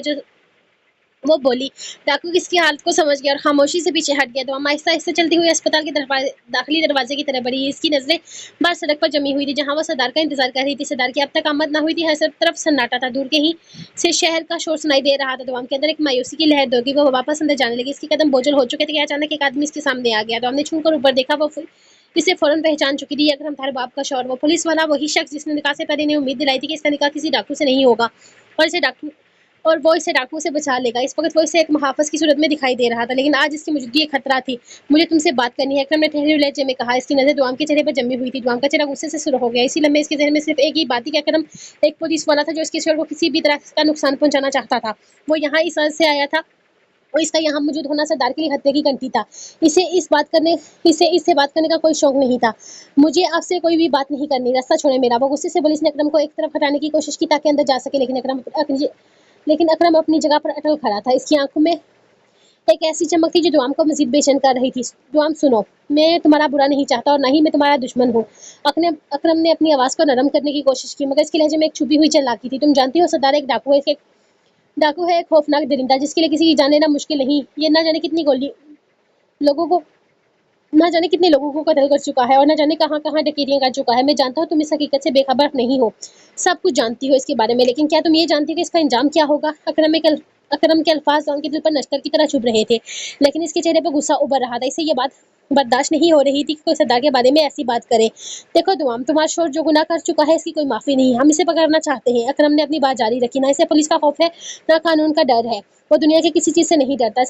वो बोली। डाकू किसकी हालत को समझ गया और खामोशी से पीछे हट गया। तो हम आहिस्ता आहिस्ता चलती हुई अस्पताल के दाखिली दरवाजे की तरफ बढ़ी। इसकी नजरें बाहर सड़क पर जमी हुई थी, जहां वो सरदार का इंतजार कर रही थी। सरदार की अब तक आमद ना हुई थी। हर तरफ सन्नाटा था। दूर के ही से शहर का शोर सुनाई दे रहा था। दुआम के अंदर एक मायूसी की लहर दौड़ गई। वो वापस अंदर जाने लगी। इसके कदम बोझल हो चुके थे कि अचानक एक आदमी इसके सामने आ गया। तो हमने छू कर ऊपर देखा। वो इसे फौरन पहचान चुकी थी। अकरम था, बाप का शौहर। वो पुलिस वाला, वही शख्स जिसने निकाह से पहले उम्मीद दिलाई थी कि इसका निकाह किसी डाकू से नहीं होगा और वो इसे डाकू से बचा लेगा। इस वक्त वो इसे एक मुहाफिज की सूरत में दिखाई दे रहा था, लेकिन आज इसकी मौजूदगी एक खतरा थी। मुझे तुमसे बात करनी है, अकरम ने ठहरे हुए लहजे में कहा। इसकी नजर दुआम के चेहरे पर जमी हुई थी। दुआम का चेहरा गुस्से से सुर्ख हो गया। इसी लम्हे इसके जहन में सिर्फ एक ही बात थी कि अकरम एक पुलिस वाला था जो इसके शोहर को किसी भी तरह का नुकसान पहुंचाना चाहता था। वो यहाँ इस अर्ज से आया था और इसका यहाँ मौजूद होना सरदार के लिए खतरे की घंटी था। इससे बात करने का कोई शौक नहीं था। मुझे आपसे कोई भी बात नहीं करनी, रास्ता छोड़े मेरा। वो गुस्से से पुलिस ने अकरम को एक तरफ हटाने की कोशिश की ताकि अंदर जा सके, लेकिन अकरम अपनी जगह पर अटल खड़ा था। इसकी आंखों में एक ऐसी चमक थी जो दुआम को मजीद बेचैन कर रही थी। दुआम, सुनो, मैं तुम्हारा बुरा नहीं चाहता और ना ही मैं तुम्हारा दुश्मन हूँ। अकरम ने अपनी आवाज़ को नरम करने की कोशिश की, मगर इसके लहजे में एक छुपी हुई चालाकी थी। तुम जानती हो सरदार एक डाकू है, डाकू है एक खौफनाक दरिंदा जिसके लिए किसी की जान लेना मुश्किल नहीं। ये ना जाने कितनी गोली लोगों को ना जाने कितने लोगों को कत्ल कर चुका है और ना जाने कहाँ कहाँ डकैतियां कर चुका है। मैं जानता हूँ तुम इस हकीकत से बेखबर नहीं हो, सब कुछ जानती हो इसके बारे में, लेकिन क्या तुम ये जानती हो कि इसका अंजाम क्या होगा? अकरम के अल्फाज डॉन के दिल पर नश्तर की तरह चुभ रहे थे, लेकिन इसके चेहरे पर गुस्सा उभर रहा था। इसे ये बात बर्दाश्त नहीं हो रही थी कि कोई सरदार के बारे में ऐसी बात करे। देखो दुआम, तुम्हारा शोर जो गुनाह कर चुका है इसकी कोई माफी नहीं। हम इसे पकड़ना चाहते हैं। अकरम ने अपनी बात जारी रखी। ना इसे पुलिस का खौफ है, ना कानून का डर है। वो दुनिया की किसी चीज से नहीं डरता।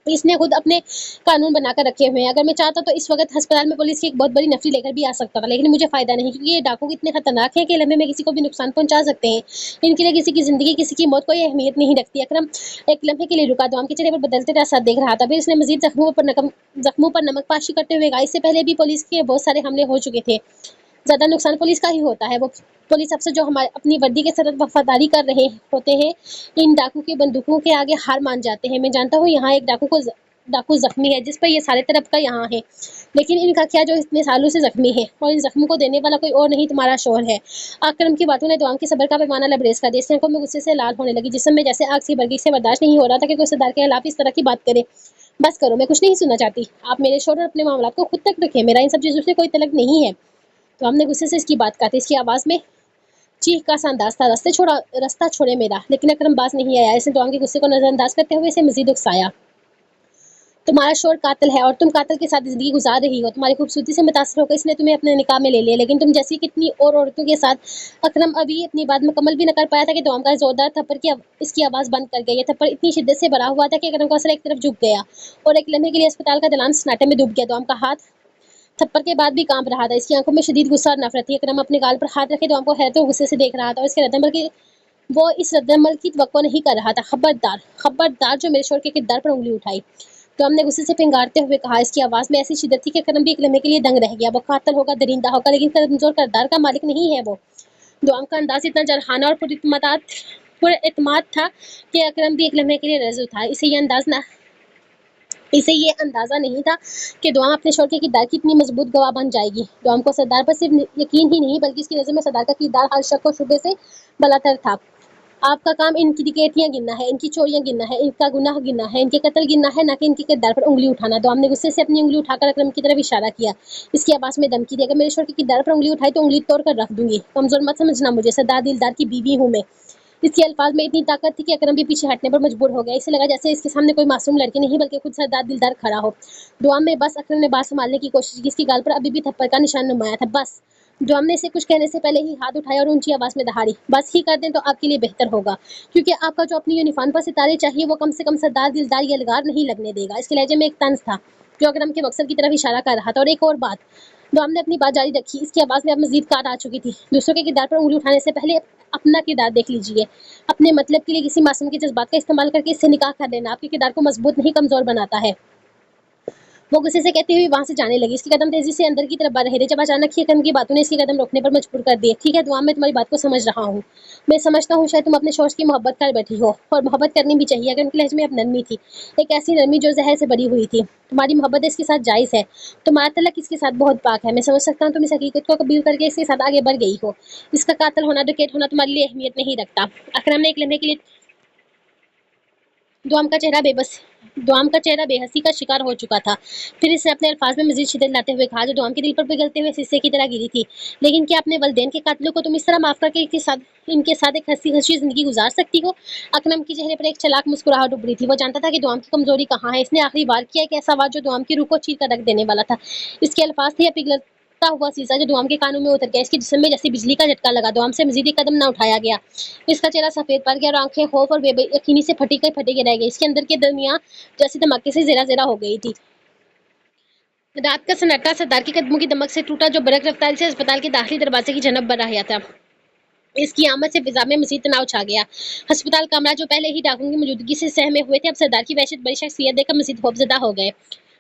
इसने खुद अपने कानून बनाकर रखे हुए हैं। अगर मैं चाहता तो इस वक्त अस्पताल में पुलिस की एक बहुत बड़ी नफरी लेकर भी आ सकता था, लेकिन मुझे फायदा नहीं, क्योंकि ये डाकू इतने खतरनाक हैं कि लम्हे में किसी को भी नुकसान पहुंचा सकते हैं। इनके लिए किसी की जिंदगी, किसी की मौत कोई अहमियत नहीं रखती। अकरम एक लम्हे के लिए रुका, दुआम के चेहरे पर बदलते हुए असर देख रहा था। फिर इसने मजीद जख्मों पर नमक पाशी करते हुए कहा, इससे पहले भी पुलिस के बहुत सारे हमले हो चुके थे। ज्यादा नुकसान पुलिस का ही होता है। वो पुलिस अफसर जो हमारे अपनी वर्दी के सतत वफादारी कर रहे होते हैं, इन डाकू की बंदूकों के आगे हार मान जाते हैं। मैं जानता हूँ यहाँ एक डाकू जख्मी है जिस पर ये सारे तरफ का यहाँ है, लेकिन इनका क्या जो इतने सालों से जख्मी है, और इन जख्मों को देने वाला कोई और नहीं, तुम्हारा शोहर है। अकरम की बातों ने दुआम के सब्र का पैमाना लबरेज कर दिया। इसकी आंखों में गुस्से से लाल होने लगी, जिसम में जैसे आग सी भर गई। इसे बर्दाश्त नहीं हो रहा था कि कोई सरदार के खिलाफ इस तरह की बात करे। बस करो, मैं कुछ नहीं सुनना चाहती। आप मेरे शोहर और अपने मामला को खुद तक रखें, मेरा इन सब चीजों से कोई तलक नहीं है। तो हमने गुस्से से इसकी बात काटी। इसकी आवाज में चीख का सा अंदाज था, रास्ता छोड़े मेरा। लेकिन अकरम बाज नहीं आया। इसने दुआम के गुस्से को नजरअंदाज करते हुए इसे मजीद उकसाया। तुम्हारा शोहर कातिल है और तुम कातिल के साथ जिंदगी गुजार रही हो। तुम्हारी खूबसूरती से मुतासर होकर इसने तुम्हें अपने निकाह में ले लिया, लेकिन तुम जैसी कितनी और औरतों के साथ। अकरम अभी अपनी बात मुकम्मल भी न कर पाया था कि दुआम का जोरदार थप्पड़ की इसकी आवाज बंद कर गई। ये थप्पड़ इतनी शिद्दत से भरा हुआ था कि अकरम का सर एक तरफ झुक गया और एक लम्हे के लिए अस्पताल का दलान सन्नाटे में डूब गया। दुआम का हाथ थप्पड़ के बाद भी कांप रहा था। इसकी आंखों में शदीद गुस्सा और नफरत थी। अकरम अपने गाल पर हाथ रखे दुआम को हैरत और गुस्से से देख रहा था, और इसके रद्दमल की वो इस रद्दमल की तवक्को नहीं कर रहा था। खबरदार, खबरदार जो मेरे शोहर के किरदार पर उंगली उठाई, तो हमने गुस्से से फिंगारते हुए कहा। इसकी आवाज में ऐसी शिद्दत थी कि करम भी एक लम्हे के लिए दंग रह गया। वो कातल होगा, दरिंदा होगा, लेकिन कमजोर करदार का मालिक नहीं है वो। दुआम का अंदाज इतना जरहाना और पुरएतमाद था कि अकरम भी एक लम्हे के लिए रज़ था। इसे ये अंदाजा नहीं था कि दुआम अपने शोहर के किरदार की इतनी मजबूत गवाह बन जाएगी। दुआम को सरदार पर सिर्फ यकीन ही नहीं, बल्कि इसकी नज़र में सरदार का किरदार हर शक और शुबे से बलातर था। आपका काम इनकी डिकैतियां गिनना है, इनकी चोरियां गिनना है, इनका गुनाह गिनना है, इनके कत्ल गिनना है, ना कि इनके किरदार पर उंगली उठाना। दुआम ने गुस्से से अपनी उंगली उठाकर अकरम की तरफ इशारा किया। इसकी आवाज में धमकी दी, अगर मेरे शोहर के किरदार पर उंगली उठाई तो उंगली तोड़ कर रख दूंगी। कमजोर मत समझना मुझे, सरदार दिलदार की बीवी हूँ मैं। इसके अल्फाज में इतनी ताकत थी कि अकरम भी पीछे हटने पर मजबूर हो गया। इसे लगा जैसे इसके सामने कोई मासूम लड़की नहीं, बल्कि खुद सरदार दिलदार खड़ा हो। दुआम में बस, अकरम ने बात संभालने की कोशिश की। इसकी गाल पर अभी भी थप्पड़ का निशान नुमाया था। बस। दुआम ने इसे कुछ कहने से पहले ही हाथ उठाया और ऊंची आवाज में दहाड़ी, बस ही कर दें तो आपके लिए बेहतर होगा, क्योंकि आपका जो अपनी यूनिफॉर्म पर सितारे चाहिए वो कम से कम सरदार दिलदार या अलगार नहीं लगने देगा। इसके लहजे में एक तंज था जो अकरम के मकसद की तरफ इशारा कर रहा था। और एक और बात, दुआम ने अपनी बात जारी रखी। इसकी आवाज में अब मजीद काट आ चुकी थी। दूसरों के किरदार पर उंगली उठाने से पहले अपना किरदार देख लीजिए। अपने मतलब के लिए किसी मासूम के जज्बात का इस्तेमाल करके इससे निकाह कर लेना आपके किरदार को मजबूत नहीं, कमजोर बनाता है। वो गुस्से से कहती हुई वहां से जाने लगी। इसके कदम तेजी से अंदर की तरफ बढ़ रहे थे जब अचानक ही अकरम की बातों ने इसके कदम रोकने पर मजबूर कर दिए। ठीक है दुआ, मैं तुम्हारी बात को समझ रहा हूँ। मैं समझता हूँ शायद तुम अपने शौहर की मोहब्बत कर बैठी हो, और मोहब्बत करनी भी चाहिए। अगर उनके लहजे में अब नरमी थी, एक ऐसी नरमी जो जहर से भरी हुई थी। तुम्हारी मोहब्बत इसके साथ जायज है, तुम्हारा तलक इसके साथ बहुत पाक है। मैं समझ सकता हूँ तुम इस हकीकत को कबूल करके इसके साथ आगे बढ़ गई हो। इसका कातिल होना, डकैत होना तुम्हारे लिए अहमियत नहीं रखता। अकरम ने एक लम्हे के लिए दुआम का चेहरा बेहसी का शिकार हो चुका था। फिर इसने अपने अल्फाज में मजीद शिद्दत लाते हुए कहा, जो दुआम के दिल पर पिघलते हुए शीशे की तरह गिरी थी। लेकिन क्या अपने वलदैन के कातिलों को तुम इस तरह माफ करके इनके साथ एक हंसी खुशी जिंदगी गुजार सकती हो? अकरम के चेहरे पर एक चलाक मुस्कुराहट उभरी थी। वो जानता था कि दुआम की कमजोरी कहाँ है। इसने आखिरी बार किया एक ऐसा वार जो दुआम की रूह को चीर कर रख देने वाला था। इसके अल्फाज थे या पिघलता हुआ शीशा जो दुआम के कानों में उतर गया। इसके जिस्म में जैसे बिजली का झटका लगा। दुआम से मजीद एक कदम न उठाया गया। इसका चेहरा सफेद पड़ गया और आंखें खौफ और बेयकीनी से फटी रह गई। इसके अंदर के दरमियां जैसे धमाके से जरा जरा हो गई थी। रात का सन्नाटा सरदार के कदमों की दमक से टूटा, जो बरक रफ्तार से अस्पताल के दाखिली दरवाजे की जनब बढ़ था। इसकी आमद से फिजा में मजीद तनाव छा गया। अस्पताल कमरा जो पहले ही डाकुओं की मौजूदगी से सहमे हुए थे, अब सरदार की वहशत बड़ी शख्सियत देखकर मजीद खौफजदा हो गए।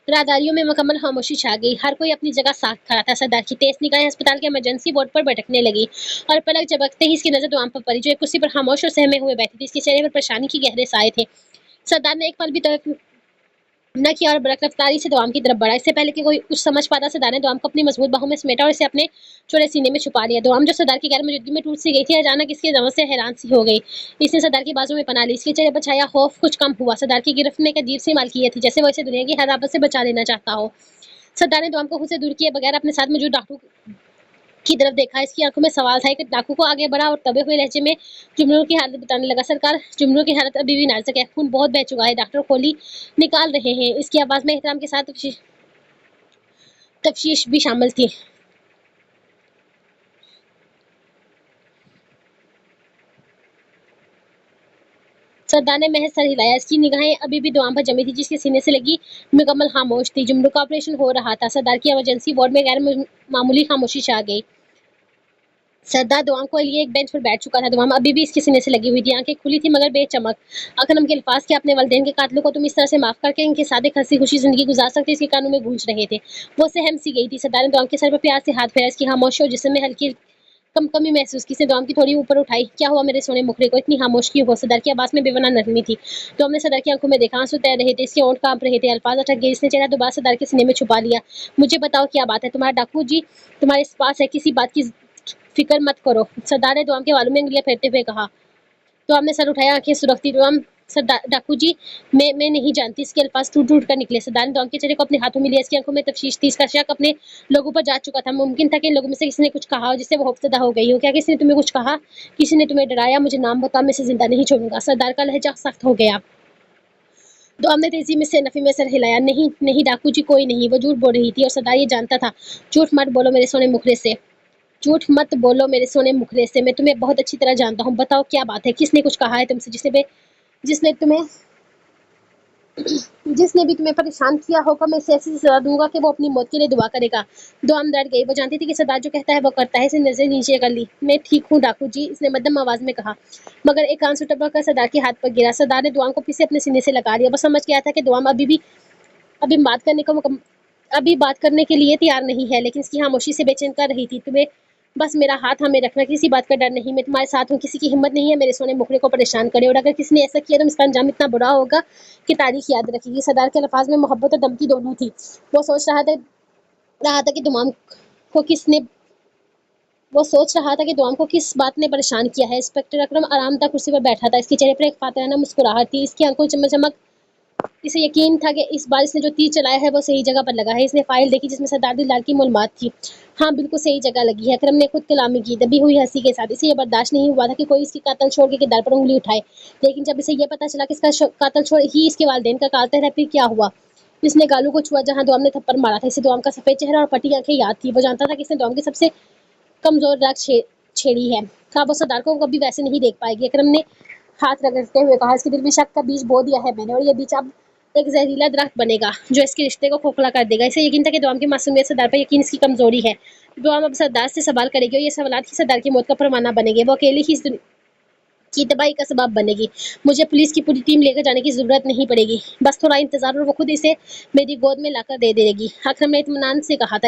राहदारियों में मुकम्मल खामोशी छा गई। हर कोई अपनी जगह साथ खड़ा था। सरदार की तेज निगाहें अस्पताल के इमरजेंसी वार्ड पर भटकने लगी, और पलक झपकते ही इसकी नजर दुआम पर पड़ी, जो एक कुर्सी पर खामोश और सहमे हुए बैठी थी। इसके चेहरे पर परेशानी के गहरे साए थे। सरदार ने एक पल भी न किया और बरक रफ्तारी से दुआम की तरफ बढ़ा। इससे पहले कि कोई कुछ समझ पाता, सरदार ने दुआम को अपनी मजबूत बाहों में समेटा और इसे अपने चौड़े सीने में छुपा लिया। दुआम जो सरदार की गैर मौजूदगी में टूट सी गई थी, अचानक इसकी जमात से हैरान सी हो गई। इसने सरदार की बाजू में पनाह ली। इसके चेहरे पर छाया खौफ कुछ कम हुआ। सरदार की गिरफ्त में एक अजीब सी मालकियत थी, जैसे वो इसे दुनिया की हर आफत से बचा लेना चाहता हो। सरदार ने दुआम को खुद से दूर किए बगैर अपने साथ मौजूद डाकू की तरफ देखा। इसकी आंखों में सवाल था। एक डाकू को आगे बढ़ा और दबे हुए लहजे में जुमनू की हालत बताने लगा। सरकार, जुमनू की हालत अभी भी नाजुक है, खून बहुत बह चुका है, डॉक्टर खोली निकाल रहे हैं। इसकी आवाज में एहतराम के साथ तफ्शीश भी शामिल थी। सरदार ने महज सर हिलाया। इसकी निगाहें अभी भी दुआम पर जमी थी, जिसके सीने से लगी मुकम्मल खामोश थी। जुमनू का ऑपरेशन हो रहा था। सरदार की इमरजेंसी वार्ड में गैर मामूली खामोशी छा गई। सरदार दुआम को लिए एक बेंच पर बैठ चुका था। दुआम अभी भी इसके सीने से लगी हुई थी, आंखें खुली थी मगर बेचमक। अकरम के अल्फाज कि अपने वालिदैन के कातिलों को तुम इस तरह से माफ करके इनके साथ एक हंसी खुशी जिंदगी गुजार सकते, इसके कानों में गूंज रहे थे। वो सहम सी गई थी। सरदार ने दुआम के सर पर प्यार से हाथ फेरा। इसकी खामोशी और जिस्म में हल्की कमी महसूस की। इसने दुआम की थोड़ी ऊपर उठाई। क्या हुआ मेरे सोने मुखड़े को, इतनी खामोश क्यों हो? सरदार की आवाज में बेवना नरमी थी। तो हमने सरदार की आंखों में देखा, आंसू तैर रहे थे, इसके होंठ कांप रहे थे, अल्फाज अटक गए। इसने चेहरा दोबारा सरदार के सीने में छुपा लिया। मुझे बताओ क्या बात है? तुम्हारा डाकू जी तुम्हारे पास है, किसी बात की फिक्र मत करो, सरदार ने दुआम के बालों में उंगलियां फेरते हुए कहा। तो हमने सर उठाया, आंखें सुरखती। दुआम, सरदार डाकू जी, मैं नहीं जानती। इसके अल्फाज टूट टूट कर निकले। सरदार ने दुआम के चेहरे को अपने हाथों में लिया। इसकी आंखों में तफ्शीश थी। इसका शक अपने लोगों पर जा चुका था। मुमकिन था कि इन लोगों में से किसी ने कुछ कहा हो जिससे वो खौफजदा हो गई हो। क्या किसी ने तुम्हें कुछ कहा? किसी ने तुम्हें डराया? मुझे नाम बताओ, मैं इसे जिंदा नहीं छोड़ूंगा। सरदार का लहजा सख्त हो गया। तो हमने तेजी में से नफी में सर हिलाया। नहीं नहीं डाकू जी, कोई नहीं। वो झूठ बोल रही थी और सरदार ये जानता था। झूठ मत बोलो मेरे सोने मुखरे से, झूठ मत बोलो मेरे सोने मुखरे से। मैं तुम्हें बहुत अच्छी तरह जानता हूँ। बताओ क्या बात है? किसने कुछ कहा है तुमसे, जिसने तुम्हें जिसने भी तुम्हें परेशान किया होगा, मैं इसे ऐसी सजा दूंगा कि वो अपनी मौत के लिए दुआ करेगा। दुआम डर गई। वो जानती थी कि सरदार जो कहता है वो करता है। इसने नजर नीचे कर ली। मैं ठीक हूँ डाकू जी, इसने मध्यम आवाज में कहा, मगर एक आंसू टपक कर सरदार के हाथ पर गिरा। सरदार ने दुआम को फिर से अपने सीने से लगा लिया। वो समझ गया था कि दुआम अभी बात करने को अभी बात करने के लिए तैयार नहीं है, लेकिन इसकी खामोशी से बेचैन कर रही थी। तुम्हें बस मेरा हाथ हमें रखना, किसी बात का डर नहीं। मैं तुम्हारे साथ हूँ। किसी की हिम्मत नहीं है मेरे सोने मुखड़े को परेशान करे, और अगर किसी ने ऐसा किया तो इसका अंजाम इतना बुरा होगा कि तारीख याद रखेगी। सरदार के अल्फाज में मोहब्बत और धमकी दोनों थी। वो सोच रहा था कि दुआम को किसने वो सोच रहा था कि दुआम को किस बात ने परेशान किया है। इंस्पेक्टर अकरम आरामदा कुर्सी पर बैठा था। इसके चेहरे पर एक फातिराना मुस्कुराहट थी। इसकी आंखों में चमक। इसे यकीन था कि इस बार इसने जो तीर चलाया है वो सही जगह पर लगा है। इसने फाइल देखी जिसमें सरदार दिलदार की मालूमात थी। हाँ, बिल्कुल सही जगह लगी है। अकरम ने खुद कलामी की दबी हुई हंसी के साथ। इसे ये बर्दाश्त नहीं हुआ था कि कोई इसकी कातल छोड़ के किरदार पर उंगली उठाए, लेकिन जब इसे ये पता चला कि इसका कातल छोड़ ही इसके वालिदैन का कातल है, फिर क्या हुआ? इसने गालू को छुआ जहां दुआम ने थप्पड़ मारा था। इसे दुआम का सफेद चेहरा और फटी आंखें याद थी। वो जानता था कि इसने दुआम की सबसे कमजोर राग छेड़ी है। कहा वो सरदार को कभी वैसे नहीं देख पाएगी। अकरम ने हाथ रगड़ते हुए कहा, इसके दिल में शक का बीज बो दिया है मैंने, और ये बीज अब एक जहरीला दरख्त बनेगा जो इसके रिश्ते को खोखला कर देगा। इसे यकीन था कि दुआम की मासूमियत, सरदार पर यकीन इसकी कमजोरी है। दुआम अब सरदार से सवाल करेगी और ये सवालात ही सरदार की मौत का परवाना बनेंगे। वो अकेली ही की तबाही का सबब बनेगी। मुझे पुलिस की पूरी टीम लेकर जाने की जरूरत नहीं पड़ेगी, बस थोड़ा इंतजार और वो खुद इसे मेरी गोद में लाकर दे देगी। अकरम ने इत्मीनान से कहा था।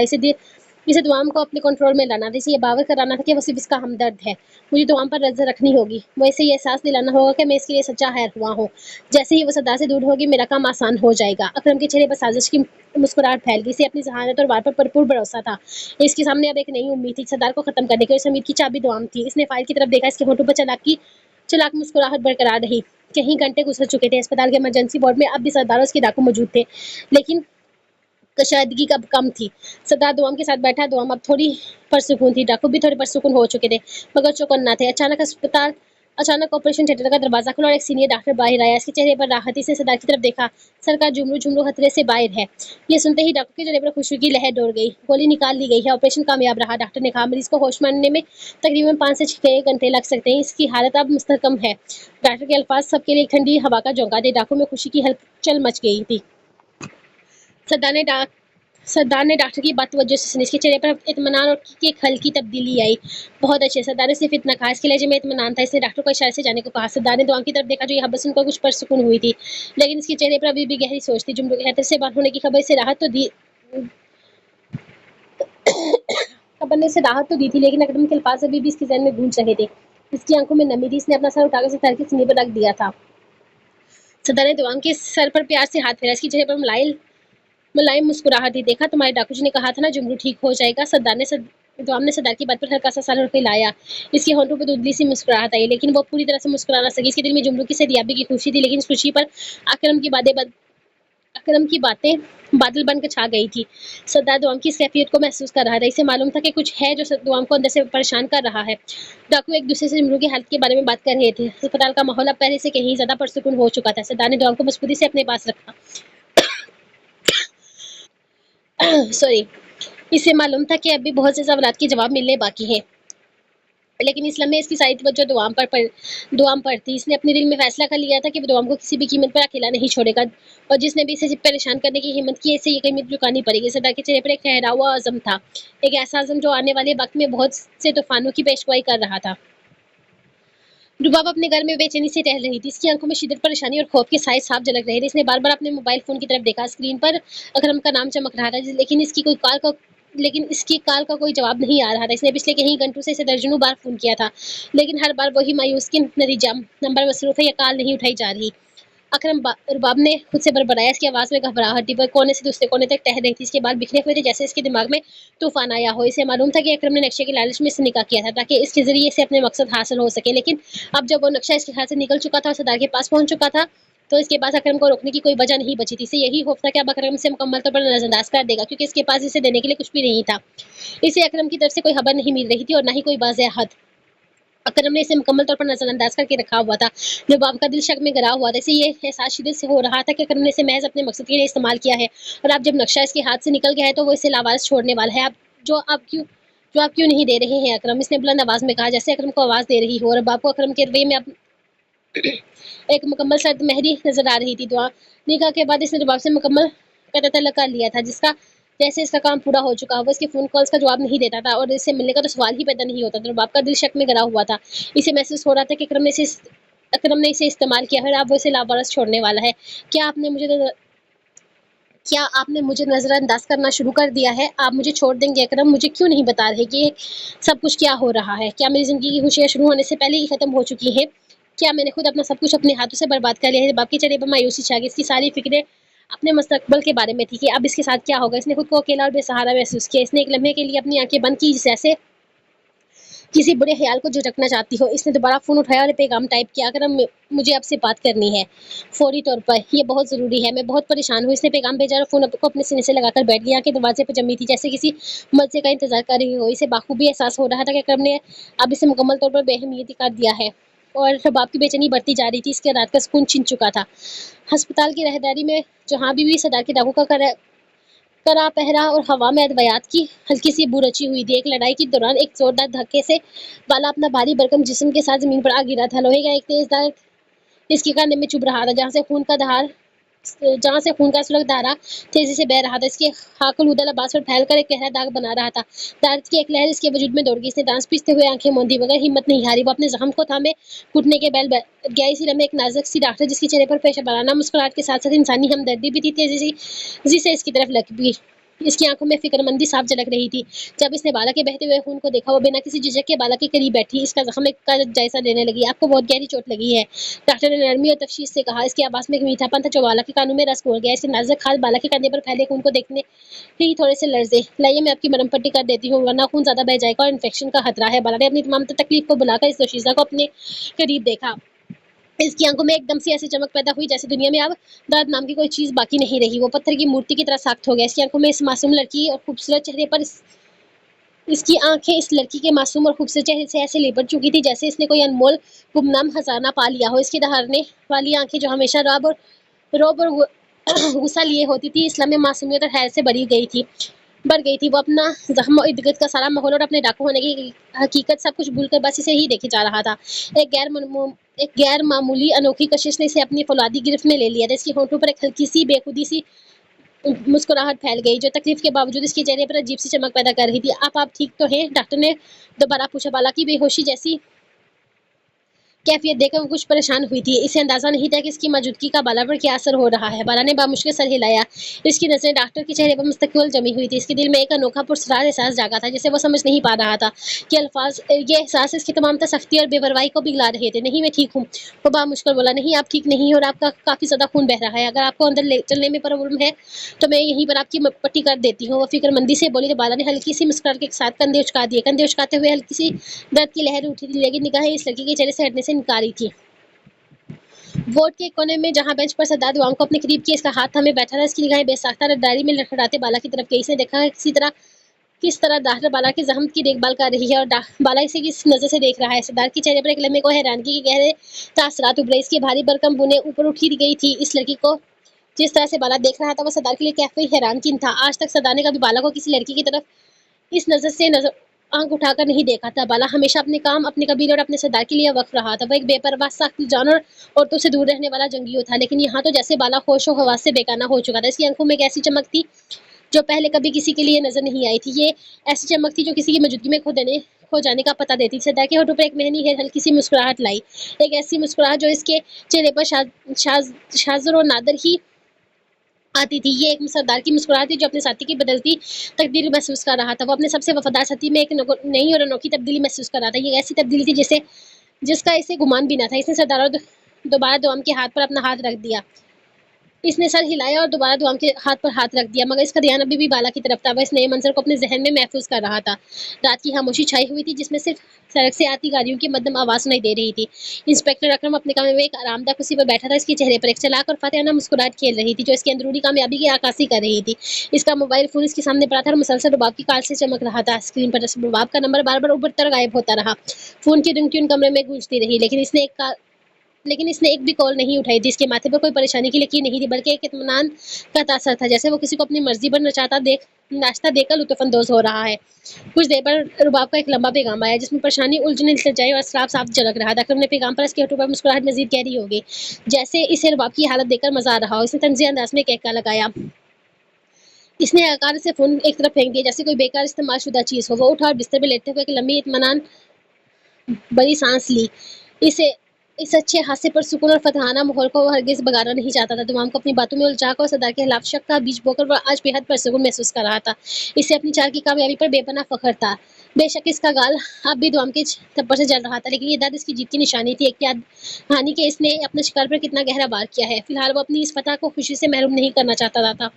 इसे दुआम को अपने कंट्रोल में लाना था। इसे ये बावर कराना था कि वो सिर्फ इसका हमदर्द है। मुझे दुआम पर नजर रखनी होगी। वो इसे ये एहसास दिलाना होगा कि मैं इसके लिए सच्चा हायर हुआ हूँ। जैसे ही वो सरदार से दूर होगी, मेरा काम आसान हो जाएगा। अकरम के चेहरे पर साजिश की मुस्कुराहट फैल गई। इसे अपनी जहानत और वार पर भरपूर भरोसा था। इसके सामने अब एक नई उम्मीद थी, सरदार को खत्म करने की। इस उम्मीद की चाबी दुआम थी। इसने फाइल की तरफ देखा। इसके होठों पर चलाक मुस्कुराहट बरकरार रही। कहीं घंटे गुजर चुके थे। अस्पताल के इमरजेंसी वार्ड में अब भी सरदार और उसके डाकू मौजूद थे, लेकिन कशादगी कब कम थी। सरदार दुआम के साथ बैठा। दुआम अब थोड़ी परसुकून थी। डाकू भी थोड़े परसुकून हो चुके थे, मगर चौकन्ना थे। अचानक ऑपरेशन थिएटर का दरवाजा खुला और एक सीनियर डॉक्टर बाहर आया। इसके चेहरे पर राहत से सरदार की तरफ देखा। सरकार, झुमरू झुमरू खतरे से बाहर है। ये सुनते ही डॉक्टर के चेहरे पर खुशी की लहर दौड़ गई। गोली निकाल ली गई है, ऑपरेशन कामयाब रहा। डॉक्टर ने कहा, मरीज को होश में आने में तकरीबन 5 से 6 घंटे लग सकते हैं। इसकी हालत अब मुस्तकम है। डॉक्टर के अल्फाज सबके लिए ठंडी हवा का झोंका थे। डाकू में खुशी की हलचल मच गई थी। सरदार ने डा सरदार ने डॉक्टर की बात तवज्जो से सुनी। इसके चेहरे पर इत्मीनान और की एक हल्की तब्दीली आई। बहुत अच्छे। सरदार ने सिर्फ इतना कहा। इसके लहजे में इत्मीनान था। इसने डॉक्टर को इशारे से जाने को कहा। सरदार ने दुआम की तरफ देखा, जो यहाँ बस उनको कुछ परसुकून हुई थी, लेकिन इसके चेहरे पर अभी भी गहरी सोच थी। जुमलों के खतरे से बाहर होने की खबर ने से राहत तो दी थी, लेकिन अकरम के अल्फाज अभी भी इसके जहन में गूंज रहे थे। इसकी आंखों में नमी थी। इसने अपना सर उठाकर सरदार के सीने पर रख दिया था। सदा ने दुआम के सर पर प्यार से हाथ फेरा, इसके चेहरे पर मुलायम मुस्कुराहट थी। देखा, तुम्हारे डाकू जी ने कहा था ना, जुमरू ठीक हो जाएगा। दुआम ने सरदार की बात पर हल्का सा सर हिलाया। इसके होंठों पर धुंधली सी मुस्कुराहट आई, लेकिन वो पूरी तरह से मुस्कुरा ना सकी। इसके दिल में जुमरू की सेहतयाबी की खुशी थी, लेकिन इस खुशी पर अकरम की बातें बादल बनकर छा गई थी। सरदार दुआम की इस कैफियत को महसूस कर रहा था। इसे मालूम था कि कुछ है जो दुआम को अंदर से परेशान कर रहा है। डाकू एक दूसरे से जुमरू की हालत के बारे में बात कर रहे थे। अस्पताल का माहौल अब पहले से कहीं ज्यादा पुरसुकून हो चुका था। सरदार ने दुआम को मजबूती से अपने पास रखा। सॉरी। इसे मालूम था कि अभी बहुत से सवालात के जवाब मिलने बाकी है, लेकिन इस लम्हे इसकी सारी तवज्जो दुआम पर थी। इसने अपने दिल में फैसला कर लिया था कि वो दुआम को किसी भी कीमत पर अकेला नहीं छोड़ेगा, और जिसने भी इसे परेशान करने की हिम्मत की, इसे ये कीमत चुकानी पड़ेगी। सरदार के चेहरे पर एक ठहरा हुआ अज़म था, एक ऐसा अज़म जो आने वाले वक्त में बहुत से तूफानों की पेशगोई कर रहा था। रुबाब अपने घर में बेचैनी से टहल रही थी। इसकी आंखों में शिद्दत, परेशानी और खौफ के साए साफ झलक रहे थे। इसने बार बार अपने मोबाइल फोन की तरफ देखा। स्क्रीन पर अकरम का नाम चमक रहा था, लेकिन इसकी कॉल का कोई जवाब नहीं आ रहा था। इसने पिछले कई घंटों से इसे दर्जनों बार फोन किया था, लेकिन हर बार वही मायूस के नतीजा, नंबर मसरूफ है या कॉल नहीं उठाई जा रही। रुबाब ने खुद से बड़बड़ाया। इसकी आवाज में घबराहट थी, पर कोने से दूसरे कोने तक टह रही थी। इसके बाल बिखरे हुए थे, जैसे इसके दिमाग में तूफान आया हो। इसे मालूम था कि अकरम ने नक्शे के लालच में इससे निकाह किया था, ताकि इसके जरिए इसे अपने मकसद हासिल हो सके। लेकिन अब जब वो नक्शा इसके हाथ से निकल चुका था और सरदार के पास पहुंच चुका था, तो इसके पास अकरम को रोकने की कोई वजह नहीं बची थी। इसे यही खौफ था कि अब अकरम से मुकम्मल तौर पर नजरअंदाज कर देगा, क्योंकि इसके पास इसे देने के लिए कुछ भी नहीं था। इसे अकरम की तरफ से कोई खबर नहीं मिल रही थी, और न ही कोई वाज़ेह हद। अकरम ने इसे मुकम्मल तौर पर नजरअंदाज करके रखा हुआ था। रुबाब का दिल शक में घिरा हुआ था। इसे ये एहसास शिद्दत से हो रहा था कि अकरम ने इसे महज अपने मकसद के लिए इस्तेमाल किया है, और अब जब नक्शा इसके हाथ से निकल गया है, तो वो इसे लावारिस छोड़ने वाला है। जो आप क्यों नहीं दे रहे हैं अकरम? इसने बुलंद आवाज में कहा, जैसे अकरम को आवाज दे रही हो। रुबाब को अकरम के रवैये में अब एक मुकम्मल सर्द मेहरी नजर आ रही थी। दुआ निकाह के बाद इसने रुबाब से मुकम्मल तल्लुक कर लिया था, जिसका जैसे इसका काम पूरा हो चुका। वो इसके फोन कॉल्स का जवाब नहीं देता था, और इससे मिलने का तो सवाल ही पैदा नहीं होता था। रुबाब का दिल शक में गड़ा हुआ था। इसे महसूस हो रहा था कि अकरम ने इसे इस्तेमाल किया है, अब वो इसे लावारिस छोड़ने वाला है। क्या आपने मुझे क्या आपने मुझे नजरअंदाज करना शुरू कर दिया है? आप मुझे छोड़ देंगे अकरम? मुझे क्यों नहीं बता रहे कि ये सब कुछ क्या हो रहा है? क्या मेरी जिंदगी की खुशियां शुरू होने से पहले ही खत्म हो चुकी हैं? क्या मैंने खुद अपना सब कुछ अपने हाथों से बर्बाद कर लिया है? बाप के चेहरे पर मायूसी छा गई। इसकी सारी फिक्रें अपने मुस्तकबल के बारे में थी, कि अब इसके साथ क्या होगा। इसने खुद को अकेला और बेसहारा महसूस किया। इसने एक लम्हे के लिए अपनी आंखें बंद की, जैसे किसी बुरे ख्याल को झटकना चाहती हो। इसने दोबारा फोन उठाया और पैगाम टाइप किया, अकरम मुझे आपसे बात करनी है फौरी तौर पर, ये बहुत ज़रूरी है, मैं बहुत परेशान हूँ। इसने पैगाम भेजा और फ़ोन को अपने सीने से लगाकर बैठ गया, कि दरवाजे पर जमी थी, जैसे किसी मजे का इंतजार कर रही हो। इसे बाखूबी एहसास हो रहा था कि अकरम ने अब इसे मुकम्मल तौर पर बेहमियती कर दिया है, और रबाब की बेचैनी बढ़ती जा रही थी। इसके रात का सुकून छिन चुका था। अस्पताल की राहदारी में जहाँ भी सरदार के डाकू का करा पहरा और हवा में अद्वयात की हल्की सी बू रची हुई थी। एक लड़ाई के दौरान एक जोरदार धक्के से बाला अपना भारी भरकम जिस्म के साथ जमीन पर आ गिरा था। लोहे का एक तेज धार इसके कान में चुभ रहा था, जहाँ से खून का सुलग धारा तेजी से बह रहा था। इसके खाकुल उदल आबाज पर फैलकर एक गहरा दाग बना रहा था। दर्द की एक लहर इसके वजूद में दौड़ गई। इसने दांत पीसते हुए आंखें मूंदी, मगर हिम्मत नहीं हारी। वो अपने जख्म को थामे घुटने के बैल गया। इसी लम्हे एक नाजुक सी डॉक्टर, जिसके चेहरे पर पेशेवराना मुस्कुराहट के साथ साथ इंसानी हमदर्दी भी थी, तेजी से इसकी तरफ लपकी। इसकी आंखों में फिक्रमंदी साफ झलक रही थी। जब इसने बाला के बहते हुए खून को देखा, वो बिना किसी झिझक के बाला के करीब बैठी इसका जख्म का जायजा लेने लगी। आपको बहुत गहरी चोट लगी है, डॉक्टर ने नरमी और तफशीश से कहा। इसकी आवाज में एक मीठापन था जो बाला के कानों में रस घोल गया। इसके नाजुक हाथ बाला के कंधे पर फैले खून को देखने ही थोड़े से लर्जे। लाइए मैं आपकी मरहम पट्टी कर देती हूँ, वरना खून ज्यादा बह जाएगा और इन्फेक्शन का खतरा है। बाला ने अपनी तमाम तकलीफ को बुलाकर इस दोशीजा को अपने करीब देखा। इसकी आंखों में एकदम से ऐसी चमक पैदा हुई, जैसे दुनिया में अब दर्द नाम की कोई चीज बाकी नहीं रही। वो पत्थर की मूर्ति की तरह सख्त हो गया। इसकी आंखों में इस मासूम लड़की और खूबसूरत चेहरे पर इसकी आंखें इस लड़की के मासूम और खूबसूरत चेहरे से ऐसे लिपट चुकी थी, जैसे इसने कोई अनमोल गुमनाम खजाना पा लिया हो। इसकी दहाड़ने वाली आंखें, जो हमेशा रौब और गुस्सा लिए होती थी, इस लम्हे मासूमियत और हैरत से बढ़ गई थी। वो अपना जख्म और इर्द-गिर्द का सारा माहौल और अपने डाकू होने की हकीकत सब कुछ भूलकर बस इसे ही देखे जा रहा था। एक गैर मामूली अनोखी कशिश ने इसे अपनी फौलादी गिरफ्त में ले लिया था। इसकी होंठों पर एक हल्की सी बेखुदी सी मुस्कुराहट फैल गई, जो तकलीफ के बावजूद इसके चेहरे पर अजीब सी चमक पैदा कर रही थी। आप ठीक तो हैं? डॉक्टर ने दोबारा पूछा। बाला की बेहोशी जैसी कैफियत देखकर वो कुछ परेशान हुई थी। इसे अंदाजा नहीं था कि इसकी मौजूदगी का बाला पर क्या असर हो रहा है। बाला ने बामुश्किल सर हिलाया। इसकी नजरें डॉक्टर के चेहरे पर मुस्तकिल जमी हुई थी। इसके दिल में एक अनोखा पुरस्कार एहसास जागा था जिसे वो समझ नहीं पा रहा था कि अल्फाज ये एहसास इसकी तमाम सख्ती और बेपरवाही को पिघला रहे थे। नहीं, मैं ठीक हूँ, वो बामुश्किल बोला। नहीं, आप ठीक नहीं और आपका काफी ज्यादा खून बह रहा है। अगर आपको अंदर ले चलने में प्रॉब्लम है तो मैं यहीं पर आपकी पट्टी कर देती हूँ, वो फिक्रमंदी से बोली। तो बाला ने हल्की सी मुस्कुराहट के साथ कंधे उचका दिए। कंधे उचकाते हुए हल्की सी दर्द की लहर उठी थी, लेकिन निगाहें इस लड़की के चेहरे से हटने से इनकारी थी। वार्ड के कोने में जहां बेंच पर सरदार दुआओं को अपने करीब किए, इसका हाथ थामे बैठा था। इसकी निगाहें बेसाख्ता डायरी में लड़खड़ाते बाला की तरफ गई। इसने देखा किस तरह डॉक्टर बाला की जख्म की देखभाल कर रही है और बाला इसे किस नजर से देख रहा है। सरदार के चेहरे पर एक लम्हे को हैरानगी के गहरे तासरात उभरे। इसकी भारी भरकम बूंदें ऊपर उठी गई थी। इस लड़की को जिस तरह से बाला देख रहा था वो सरदार के लिए काफी हैरानकिन था। आज तक सरदार ने कभी बाला को किसी लड़की की तरफ इस नजर से आंख उठाकर नहीं देखा था। बाला हमेशा अपने काम, अपने कबीले और अपने सरदार के लिए वक्त रहा था। वो एक बेपरवाह, सख्त जानवर औरतों से दूर रहने वाला जंगियो था। लेकिन यहाँ तो जैसे बाला होशो हवास से बेगाना हो चुका था। इसकी आंखों में एक ऐसी चमक थी जो पहले कभी किसी के लिए नजर नहीं आई थी। ये ऐसी चमक थी जो किसी की मौजूदगी में खो जाने का पता देती। सरदार के होठों पर एक मेहनी है हल्की सी मुस्कुराहट लाई। एक ऐसी मुस्कुराहट जो इसके चेहरे पर शाजर और नादर ही आती थी। ये एक सरदार की मुस्कुराहट थी जो अपने साथी की बदलती तकदीर महसूस कर रहा था। वो अपने सबसे वफादार साथी में एक नई और अनोखी तब्दीली महसूस कर रहा था। ये ऐसी तब्दीली थी जिसका इसे गुमान भी ना था। इसने सरदार और दोबारा दुआम के हाथ पर अपना हाथ रख दिया। इसने सर हिलाया और दोबारा दुआम के हाथ पर हाथ रख दिया, मगर इसका ध्यान अभी भी बाला की तरफ था। वह इस नए मंजर को अपने जहन में महफूज कर रहा था। रात की खामोशी छाई हुई थी जिसमें सिर्फ सड़क से आती गाड़ियों की मध्यम आवाज सुनाई दे रही थी। इंस्पेक्टर अकरम अपने कमरे में एक आरामदायक कुर्सी पर बैठा था। इसके चेहरे पर एक चलाक और फातिहाना मुस्कुराहट खेल रही थी जो इसकी अंदरूनी कामयाबी की आकाशी कर रही थी। इसका मोबाइल फोन इसके सामने पड़ा था और मुसलसल रुबाब की काल से चमक रहा था। स्क्रीन पर रुबाब का नंबर बार बार उभरता और गायब होता रहा। फोन की रिंगट्यून कमरे में गूंजती रही, लेकिन इसने एक भी कॉल नहीं उठाई थी। इसके माथे पर कोई परेशानी की लकीर नहीं थी, बल्कि एक इत्मीनान का तासर था, जैसे वो किसी को अपनी मर्जी पर नाश्ता देकर लुत्फानंदोज हो रहा है। कुछ देर पर रुबाब का एक लंबा पैगाम आया जिसमें परेशानी, उलझन, इल्तिजाई और साफ साफ झलक रहा था। अकरम ने पैगाम पर इसके होठों पर मुस्कुराहट मजीद गहरी हो गई, जैसे इसे रुबाब की हालत देखकर मजा आ रहा हो। इसने तंज़ीह अंदाज में कहका लगाया। इसने आकार से फोन एक तरफ फेंक दिया जैसे कोई बेकार इस्तेमाल शुदा चीज हो। वो उठा और बिस्तर पर लेटते हुए एक लंबी इत्मीनान बड़ी सांस ली। इसे इस अच्छे हादसे पर सुकून और फतहाना माहौल को वो हरगिज बगाना नहीं चाहता था। दुआम को अपनी बातों में उलझा कर सरदार के खिलाफ शक का बीज बोकर वो आज बेहद परसुकून महसूस कर रहा था। इसे अपनी चाल की कामयाबी पर बेपनाह फख्र था। बेशक इसका गाल अब भी दुआम के थप्पड़ से जल रहा था, लेकिन ये दर्द इसकी जीत की निशानी थी। एक याद हानि के इसने अपने शिकार पर कितना गहरा वार किया है। फिलहाल वो अपनी इस फतह को खुशी से महरूम नहीं करना चाहता था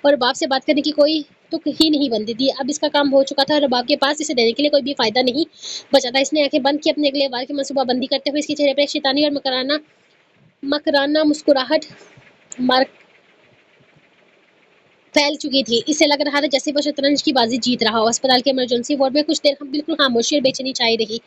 और बाप से बात करने की कोई तुक ही नहीं बनती थी। अब इसका काम हो चुका था और बाप के पास इसे देने के लिए कोई भी फायदा नहीं बचा था। इसने आंखें बंद की अपने अगले वार की मंसूबाबंदी करते हुए इसके चेहरे पर एक शैतानी और मकराना मुस्कुराहट फैल चुकी थी। इसे लग रहा था जैसे वो शतरंज की बाजी जीत रहा हो। अस्पताल के इमरजेंसी वार्ड में कुछ देर हम बिल्कुल खामोशी और बेचैनी छाई रही।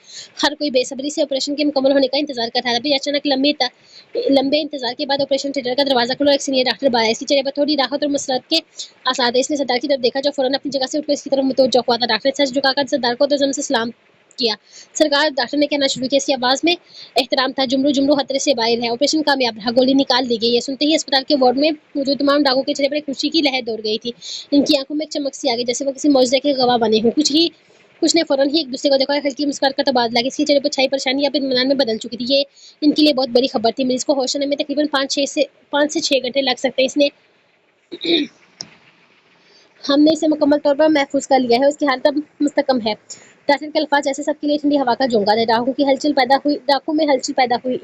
हर कोई बेसब्री से ऑपरेशन के मुकम्मल होने का इंतजार कर रहा था। फिर अचानक लंबे इंतजार के बाद ऑपरेशन थिएटर का दरवाजा खुला और एक सीनियर डॉक्टर आया। इसके चेहरे पर थोड़ी राहत और मसरत के आसार थे। इसने सरदार की तरफ देखा जो फौरन अपनी जगह से उठकर इसकी तरफ मुतवज्जो हुआ था। डॉक्टर सर झुकाकर सरदार को तज़म्मुन से सलाम किया। सरकार, डॉक्टर ने कहना शुरू किया। इसकी आवाज में एहतराम था। जुमरू जुमरू खतरे से बाहर है। ऑपरेशन कामयाब रहा, गोली निकाल ली गई है। सुनते ही अस्पताल के वार्ड में मौजूद तमाम डाकुओं के चेहरे पर एक खुशी की लहर दौड़ गई थी। इनकी आंखों में एक चमक सी आ गई जैसे वो किसी मौजूदे के गवाह बने हों। कुछ ने फौरन ही एक दूसरे को देखा। हल्की मुस्कुराहट का तबादला। इसके चेहरे पर छाई परेशानी अब इत्मीनान में बदल चुकी थी। ये इनके लिए बहुत बड़ी खबर थी। मरीज को होश आने में तकरीबन 5 से 6 घंटे लग सकते हैं। हमने इसे मुकम्मल तौर पर महफूज कर लिया है। उसकी हालत अब मुस्तकम है। डॉक्टर के अल्फाज जैसे सबके लिए ठंडी हवा का झोंका थे। डाकू में हलचल पैदा हुई।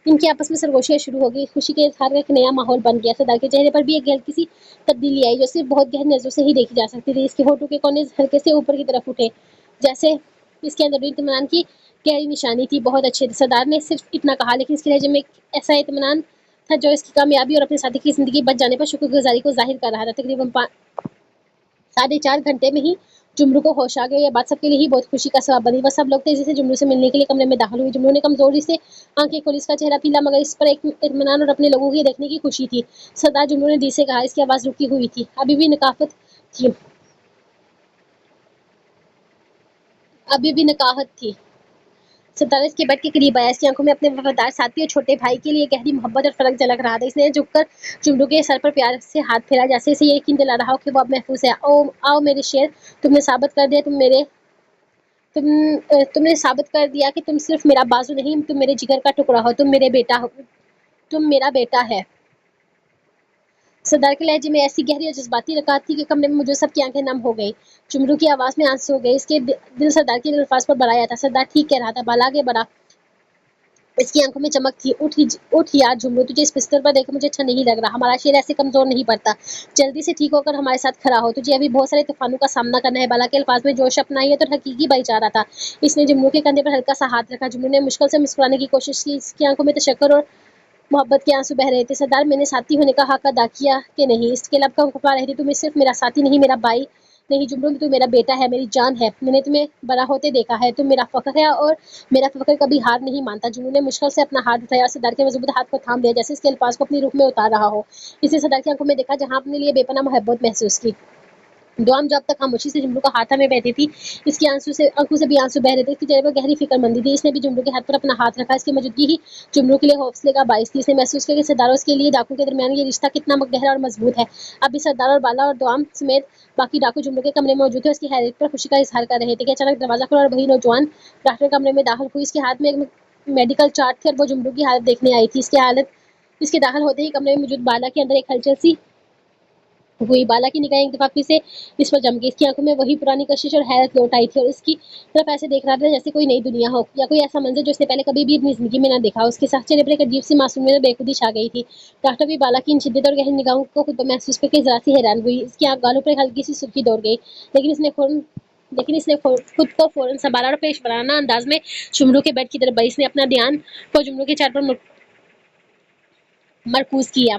इनकी आपस में सरगोशियां शुरू हो गई। खुशी के इजहार का एक नया माहौल बन गया। सरदार के चेहरे पर भी एक हल्की सी तब्दीली आई जो सिर्फ बहुत गहरी नजरों से ही देखी जा सकती थी। इसके होठों के कोने हल्के से ऊपर की तरफ उठे जैसे इसके अंदर इत्मीनान की गहरी निशानी थी। बहुत अच्छे थे। सरदार ने सिर्फ इतना कहा, लेकिन इसके लहजे में एक ऐसा इत्मीनान था जो इसकी कामयाबी और अपने साथी की जिंदगी बच जाने पर शुक्रगुजारी को जाहिर कर रहा था। तकरीबन 4.5 घंटे में ही जुमरू को होश आ गया। यह बात सबके लिए ही बहुत खुशी का सबब बनी। वह सब लोग तेजी से जुमरू से मिलने के लिए कमरे में दाखिल हुए। जुमरू ने कमजोरी से आंखें खोली। इसका चेहरा पीला, मगर इस पर एक इत्मीनान और अपने लोगों की देखने की खुशी थी। सरदार, जुमरू ने दी से कहा। इसकी आवाज रुकी हुई थी, अभी भी नकाहत थी। सरदार इसके बेड के करीब आया। इसकी आंखों में अपने वफादार साथी और छोटे भाई के लिए गहरी मोहब्बत और फर्क झलक रहा था। इसने झुककर जुमरू के सर पर प्यार से हाथ फेरा जैसे इसे ये यकीन दिला रहा हो कि वो अब महफूज है। आओ मेरे शेर, तुमने साबित कर दिया तुम मेरे तुम ने साबित कर दिया कि तुम सिर्फ मेरा बाजू नहीं, तुम मेरे जिगर का टुकड़ा हो, तुम मेरे बेटा हो, तुम मेरा बेटा है। सरदार के लहजे में ऐसी गहरी और जज्बाती रकात थी कि कमरे में मौजूद सबकी आंखें नम हो गई। जुमरू की आवाज में आंसू हो गए। इसके दिल सरदार के अल्फाज पर बढ़ाया था। सरदार ठीक कह रहा था। बाला आगे बढ़ा। इसकी आंखों में चमक थी। उठ यार जुमरू, तुझे इस बिस्तर पर देख मुझे अच्छा नहीं लग रहा। हमारा शेर ऐसे कमजोर नहीं पड़ता। जल्दी से ठीक होकर हमारे साथ खड़ा हो। तुझे अभी बहुत सारे तूफानों का सामना करना है। बाला के अल्फाज में जोश अपना ये तो हकीकी भाईचारा था। इसने जुमरू के कंधे पर हल्का सा हाथ रखा। जुमरू ने मुश्किल से मुस्कुराने की कोशिश की। इसकी आंखों में तशक्कुर और मोहब्बत के आंसू बह रहे थे। सरदार, मैंने साथी होने का हक अदा किया कि नहीं? इसके लब का फुफा रही थी। तुम सिर्फ मेरा साथी नहीं, मेरा भाई नहीं जुमरू, तू मेरा बेटा है, मेरी जान है। मैंने तुम्हें बड़ा होते देखा है। तुम मेरा फख्र है और मेरा फख्र कभी हार नहीं मानता। जुमरू ने मुश्किल से अपना हाथ उठाया और सरदार के मजबूत हाथ को थाम लिया, जैसे इसके अल्फाज को अपनी रूह में उतार रहा हो। इसने सरदार की आंखों में देखा, जहां अपने लिए बेपनाह मोहब्बत महसूस की। दुआम जो अब तक खामोशी से जुमरू का हाथ में बहती थी, इसकी आंखों से भी आंसू बह रहे थे। इसके चेहरे पर गहरी फिक्रमंदी थी। इसने भी जुमरू के हाथ पर अपना हाथ रखा। इसकी मौजूदगी ही जुमरू के लिए हौसले का बाइस थी। इसने महसूस किया कि सरदार और इसके लिए डाकू के दरमियान ये रिश्ता कितना गहरा और मजबूत है। अभी सरदार और बाला और दुआम समेत बाकी डाकू जुमरू के कमरे में मौजूद थे। उसकी हैरत पर खुशी का इजहार कर रहे थे कि अचानक दरवाजा खुला और वही नौजवान डॉक्टर कमरे में दाखिल हुई। इसके हाथ में एक मेडिकल चार्ट थी और वो जुमरू की हालत देखने आई थी। इसके दाखिल होते ही कमरे में मौजूद बाला के अंदर एक हलचल सी हुई। बाला की निगाहें एक दफा फिर से इस पर जम गई। इसकी आंखों में वही पुरानी कशिश और हैरत लौट आई थी और इसकी तरफ ऐसे देख रहा था जैसे कोई नई दुनिया हो या कोई ऐसा मंजर जो उसने पहले कभी भी अपनी जिंदगी में ना देखा। उसके साथ चेहरे पर एक अजीब सी मासूमियत और बेखुदी छा गई थी। डॉक्टर भी बाला की इन शिद्दत और गहरी निगाहों को खुद महसूस करके जरा सी हैरान हुई। इसकी आंख गालों पर एक हल्की सी सुर्खी दौड़ गई, लेकिन इसने खुद को फौरन संभाला और पेश वराना अंदाज में जुमरू के बेड की तरफ बढ़ी। इसने अपना ध्यान को जुमरू के चार पर मरकूज किया।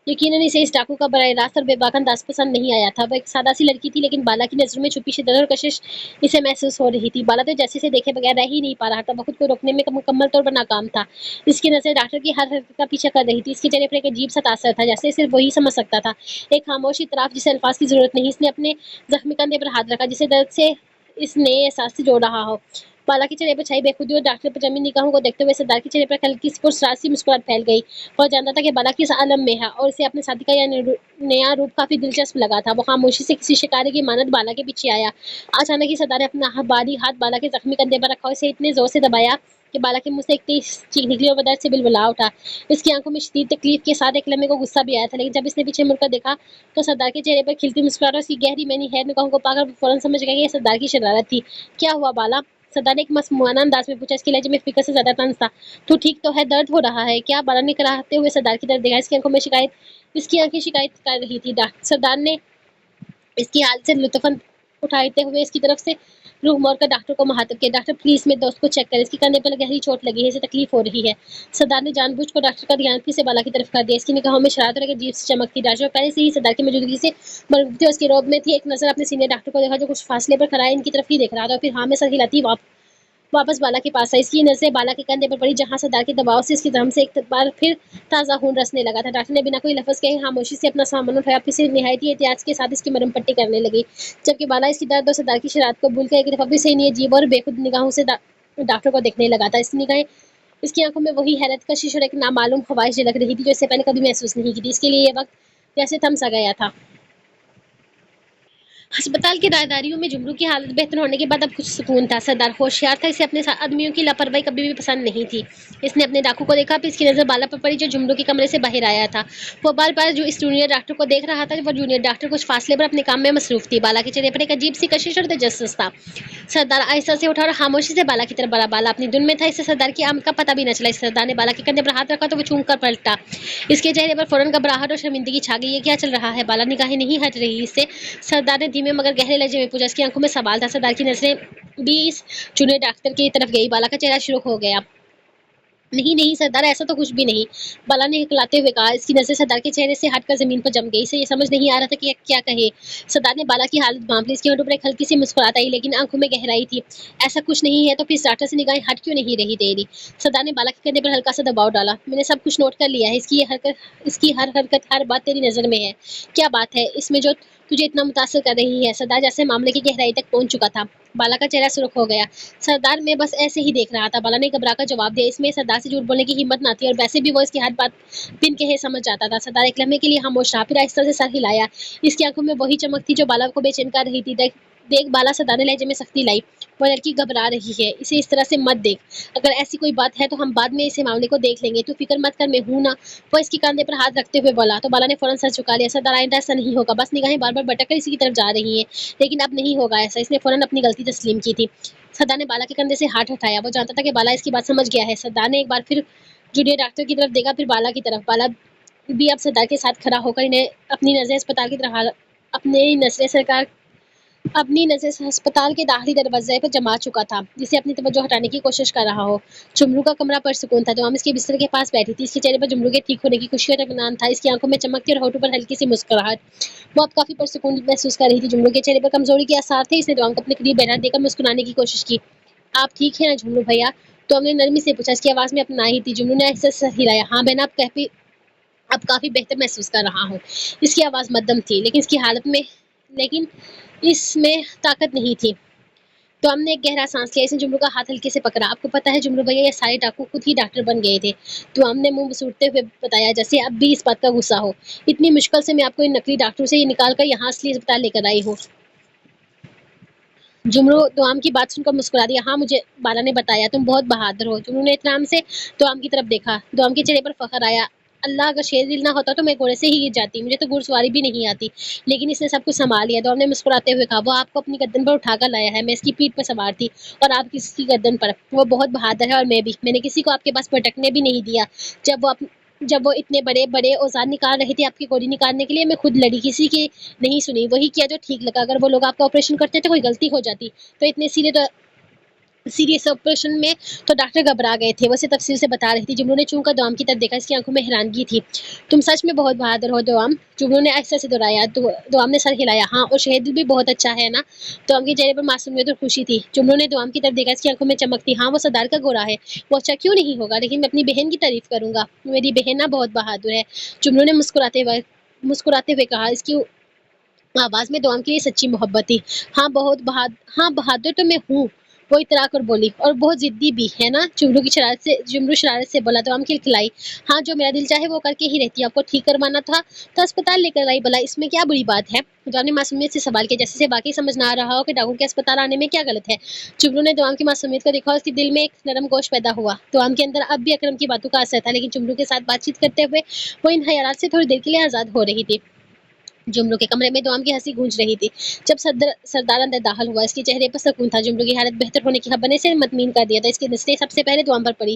यकीनन इसे इस डाकू का बराह रास्त और बेबाक अंदाज पसंद नहीं आया था। वो एक सादा सी लड़की थी, लेकिन बाला की नजरों में छुपी शिद्दत और कशिश इसे महसूस हो रही थी। बाला तो जैसे इसे देखे बगैर रह ही नहीं पा रहा था। वो खुद को रोकने में मुकम्मल तौर पर नाकाम था। इसकी नजर डॉक्टर की हर हरकत का पीछा कर रही थी। इसके चेहरे पर एक अजीब सा तासर था, जैसे सिर्फ वही समझ सकता था। एक खामोश इतराफ जिसे अल्फाज की जरूरत नहीं। इसने अपने जख्मी कंधे पर हाथ रखा, जिसे दर्द से इस नए एहसास से जोड़ रहा हो। बाला के चेहरे पर छाई बेखुदी और डॉक्टर पर जमी निगाहों को देखते हुए सरदार के चेहरे पर हल्की सी पुरस्रार सी मुस्कुराहट फैल गई। और जानता था कि बाला किस आलम में है और इसे अपने साथी का यह नया रूप काफी दिलचस्प लगा था। वो खामोशी से किसी शिकारी की मानद बाला के पीछे आया। अचानक ही सरदार ने अपना भारी हाथ बाला के जख्मी कंधे पर रखा और इसे इतने जोर से दबाया कि बाला के मुंह से एक तेज चीख निकली और वो दर्द से बिलबिला उठा। इसकी आंखों में शदीद तकलीफ के साथ एक लम्हे को गुस्सा भी आया था, लेकिन जब इसने पीछे मुड़कर देखा तो सरदार के चेहरे पर खिलती मुस्कुराहट और उसकी गहरी मैनी हैर निगाहों को पाकर फौरन समझ गया कि यह सरदार की शरारत थी। क्या हुआ बाला? सरदार ने एक मसमुआना अंदाज में पूछा। इसके लहजे में फिक्र से ज्यादा तंज था। तू ठीक तो है? दर्द हो रहा है क्या? बाला ने कराहते हुए सरदार की तरफ देखा। इसकी आंखें शिकायत कर रही थी। सरदार ने इसकी हालत से लुत्फ उठाते हुए इसकी तरफ से रूह मोड़कर डॉक्टर को मुखातिब किया। डॉक्टर प्लीज मेरे दोस्त को चेक करें, इसके कंधे पर गहरी चोट लगी है, इसे तकलीफ हो रही है। सरदार ने जानबूझकर डॉक्टर का ध्यान फिर से बाला की तरफ कर दिया। इसकी निगाहों में शरारत और एक अजीब सी चमक थी। डॉक्टर पहले से ही सरदार की मौजूदगी से मरकूब थे। उसकी रौब में थी। एक नजर अपने सीनियर डॉक्टर को देखा जो कुछ फासले पर खड़ा है, इनकी तरफ ही देख रहा था। फिर हाँ में सर हिलाती वापस बाला के पास आई। इसकी नजरें बाला के कंधे पर पड़ी, जहां सरदार के दबाव से इसकी धर्म से एक बार फिर ताजा खून रसने लगा था। डॉक्टर ने बिना कोई लफ्ज कहे खामोशी से अपना सामान उठाया, फिर से निहायत ही एहतियात के साथ इसकी मरहम पट्टी करने लगी, जबकि बाला इसकी दर्द और सरदार की शरारत को भूल कर एक दफा फिर से इन्हीं अजीब और बेखुद निगाहों से डॉक्टर को देखने लगा था। इसकी आंखों में वही हैरत, कशिश और एक नामालूम ख्वाहिश झलक रही थी जो इससे पहले कभी महसूस नहीं की थी। इसके लिए ये वक्त जैसे थम सा गया था। अस्पताल की राहदारियों में जुमरू की हालत बेहतर होने के बाद अब कुछ सुकून था। सरदार होशियार था। इसे अपने आदमियों की लापरवाही कभी भी पसंद नहीं थी। इसने अपने डाकू को देखा, फिर इसकी नजर बाला पर पड़ी जो जुमरू के कमरे से बाहर आया था। वो बार बार जो इस जूनियर डॉक्टर को देख रहा था। वो जूनियर डॉक्टर कुछ फासले पर अपने काम में मसरूफ थी। बाला के चेहरे पर एक अजीब सी कशिश और तजस्सुस था। सरदार आहिस्ता से उठा और खामोशी से बाला की तरफ बढ़ा। बाला अपनी धुन में था। इससे सरदार की आमद का पता भी न चला। सरदार ने बाला के कंधे पर हाथ रखा तो वो चूम कर पलटा। इसके चेहरे पर फौरन घबराहट और शर्मिंदगी छा गई। ये क्या चल रहा है? बाला निगाहें नहीं हट रही इससे। सरदार ने धीमे मगर गहरे लहजे में पूछा। इसकी आंखों में सवाल था। सरदार की नजरें भी इस जूनियर डॉक्टर की तरफ गई। बाला का चेहरा शुरू हो गया। नहीं नहीं सरदार, ऐसा तो कुछ भी नहीं, बाला ने हिकलाते हुए कहा। इसकी नजर सरदार के चेहरे से हटकर जमीन पर जम गई। इसे ये समझ नहीं आ रहा था कि क्या कहे। सरदार ने बाला की हालत भांप ली। इसकी होठों पर एक हल्की सी मुस्कुराहट आई, लेकिन आंखों में गहराई थी। ऐसा कुछ नहीं है तो फिर डॉक्टर से निगाहें हट क्यों नहीं रही दे रही? सरदार ने बाला के कंधे पर हल्का सा दबाव डाला। मैंने सब कुछ नोट कर लिया है। इसकी हर हरकत, हर बात तेरी नजर में है। क्या बात है इसमें जो तुझे इतना मुतासर कर रही है? सरदार जैसे मामले की गहराई तक पहुंच चुका था। बाला का चेहरा सुर्ख हो गया। सरदार, मैं बस ऐसे ही देख रहा था, बाला ने घबरा कर जवाब दिया। इसमें सरदार से झूठ बोलने की हिम्मत ना थी और वैसे भी वो इसकी हर बात बिन कहे समझ जाता था। सरदार एक लम्हे के लिए खामोश रहा, फिर आहिस्ता से सर हिलाया। इसकी आंखों में वही चमक थी जो बाला को बेचैन कर रही थी। دیکھ بالا صدا نے لہجے میں سختی لائی، وہ لڑکی گھبرا رہی ہے، اسے اس طرح سے مت دیکھ، اگر ایسی کوئی بات ہے تو ہم بعد میں اسے معاملے کو دیکھ لیں گے، تو فکر مت کر، میں ہوں نا۔ وہ اس کی کاندھے پر ہاتھ رکھتے ہوئے بولا، تو بالا نے فوراً سر جھکا لیا۔ سردار آئندہ ایسا نہیں ہوگا، بس نگاہیں بار بار بھٹک کر اسی کی طرف جا رہی ہیں، لیکن اب نہیں ہوگا ایسا، اس نے فوراً اپنی غلطی تسلیم کی تھی۔ سردار نے بالا کے کندھے سے ہاتھ ہٹایا، وہ جانتا تھا کہ بالا اس کی بات سمجھ گیا ہے۔ سردار نے ایک بار پھر جونیئر ڈاکٹر کی طرف دیکھا، پھر بالا کی طرف۔ بالا بھی اب سردار کے ساتھ کھڑا ہو کر انہیں اپنی نظریں اسپتال کی طرف اپنی نظر ہسپتال کے داخلی دروازے پر جما چکا تھا، جسے اپنی توجہ ہٹانے کی کوشش کر رہا ہو۔ جمرو کا کمرہ پرسکون تھا، دوام اس کے بستر کے پاس بیٹھی تھی، اس کے چہرے پر جمرو کے ٹھیک ہونے کی خوشی اور اطمینان تھا، اس کی آنکھوں میں چمک تھی اور ہونٹوں پر ہلکی سی مسکراہٹ۔ وہ اب کافی پرسکون محسوس کر رہی تھی۔ جمرو کے چہرے پر کمزوری کے آثار تھے، اس نے دوام کو اپنے قریب بیٹھا دے کر مسکرانے کی کوشش کی۔ آپ ٹھیک ہیں نا جمرو بھیا؟ تو ہم نے نرمی سے پوچھا، اس کی آواز میں اپنا ہی تھی۔ جمرو نے ایسے سر ہلایا، ہاں بہن، اب کافی بہتر محسوس کر رہا ہوں۔ اس کی آواز مدھم تھی، لیکن اس میں طاقت نہیں تھی۔ تو ہم نے ایک گہرا سانس لیا، اس نے جمرو کا ہاتھ ہلکے سے پکڑا۔ آپ کو پتہ ہے جمرو بھیا، یہ سارے ڈاکو خود ہی ڈاکٹر بن گئے تھے۔ تو ہم نے منہ بسوڑتے ہوئے بتایا، جیسے اب بھی اس بات کا غصہ ہو۔ اتنی مشکل سے میں آپ کو ان نقلی ڈاکٹروں سے یہ نکال کر یہاں اصلی اسپتال لے کر آئی ہوں۔ جمرو دوام کی بات سن کر مسکرا دیا، ہاں مجھے بالا نے بتایا، تم بہت بہادر ہو۔ جمرو نے احترام سے دوام کی طرف دیکھا، دوام کے چہرے پر فخر آیا، اللہ اگر شیر دل نہ ہوتا تو میں گھوڑے سے ہی گر جاتی، مجھے تو گھڑ سواری بھی نہیں آتی، لیکن اس نے سب کچھ سنبھال لیا۔ دوام نے مسکراتے ہوئے کہا، وہ آپ کو اپنی گردن پر اٹھا کر لایا ہے، میں اس کی پیٹھ پر سوار تھی اور آپ کس کی گردن پر۔ وہ بہت بہادر ہے اور میں نے کسی کو آپ کے پاس بھٹکنے بھی نہیں دیا۔ جب وہ اتنے بڑے بڑے اوزار نکال رہے تھے آپ کی گولی نکالنے کے لیے، میں خود لڑی، کسی کی نہیں سنی، وہی کیا جو ٹھیک لگا۔ اگر وہ لوگ آپ کا آپریشن کرتے تو کوئی غلطی ہو جاتی، تو اتنے سیریس آپریشن میں تو ڈاکٹر گھبرا گئے تھے، وہ اسے تفصیل سے بتا رہی تھی۔ جمرو نے چون کر دوام کی طرف دیکھا، اس کی آنکھوں میں حیرانگی تھی۔ تم سچ میں بہت بہادر ہو دوام، جمرو نے آہستہ سے دہرایا۔ دوام نے سر ہلایا، ہاں، اور شہید بھی بہت اچھا ہے نا؟ دوام کے چہرے پر معصومیت اور خوشی تھی۔ جمرو نے دوام کی طرف دیکھا، اس کی آنکھوں میں چمک تھی، ہاں وہ سردار کا گھوڑا ہے، وہ اچھا کیوں نہیں ہوگا، لیکن میں اپنی بہن کی تعریف کروں گا، میری بہن نا بہت بہادر ہے۔ جمرو نے مسکراتے ہوئے کہا، اس کی آواز میں دوام کے لیے سچی محبت تھی۔ ہاں بہادر تو میں ہوں، وہ اترا کر بولی، اور بہت ضدی بھی ہے نا؟ جمرو شرارت سے بولا۔ دوام کھلکھلائی، ہاں جو میرا دل چاہے وہ کر کے ہی رہتی ہے، آپ کو ٹھیک کروانا تھا تو اسپتال لے کر آئی، بلا اس میں کیا بری بات ہے؟ دوام نے معصومیت سے سوال کیا، جیسے سے باقی سمجھ نہ آ رہا ہو کہ ڈاکو کے اسپتال آنے میں کیا غلط ہے۔ جمرو نے دوام کی معصومیت کو دیکھا اور اس کے دل میں ایک نرم گوش پیدا ہوا۔ دوام کے اندر اب بھی اکرم کی باتوں کا اثر تھا، لیکن جمرو کے ساتھ بات چیت کرتے ہوئے وہ ان خیالات سے تھوڑی دیر کے لیے آزاد ہو رہی تھی۔ جمرو کے کمرے میں دوام کی ہنسی گونج رہی تھی جب سردار اندر داخل ہوا، اس کے چہرے پر سکون تھا۔ جمرو کی حالت بہتر ہونے کی خبر نے اسے مطمئن کر دیا تھا، اس کی نظریں سب سے پہلے دوام پر پڑی،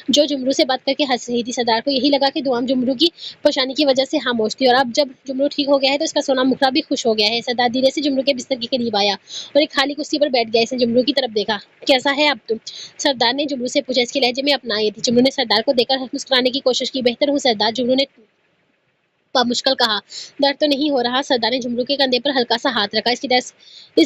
جو جمرو سے بات کر کے ہنس رہی تھی۔ سردار کو یہی لگا کہ دوام جمرو کی پریشانی کی وجہ سے خاموش تھی، اور اب جب جمرو ٹھیک ہو گیا ہے تو اس کا سونا مکھڑا بھی خوش ہو گیا ہے۔ سردار دھیرے سے جمرو کے بستر کے قریب آیا اور ایک خالی کرسی پر بیٹھ گیا، اس نے جمرو کی طرف دیکھا، کیسا ہے اب تم؟ سردار نے جمرو سے پوچھا، اس کے لہجے میں اپنائی تھی۔ جمرو نے سردار کو دیکھ کر مسکرانے کی کوشش کی، بہتر ہوں سردار، جمرو نے مشکل کہا، درد تو نہیں ہو رہا؟ سردار نے جمرو کے کندھے پر ہلکا سا ہاتھ رکھا، اس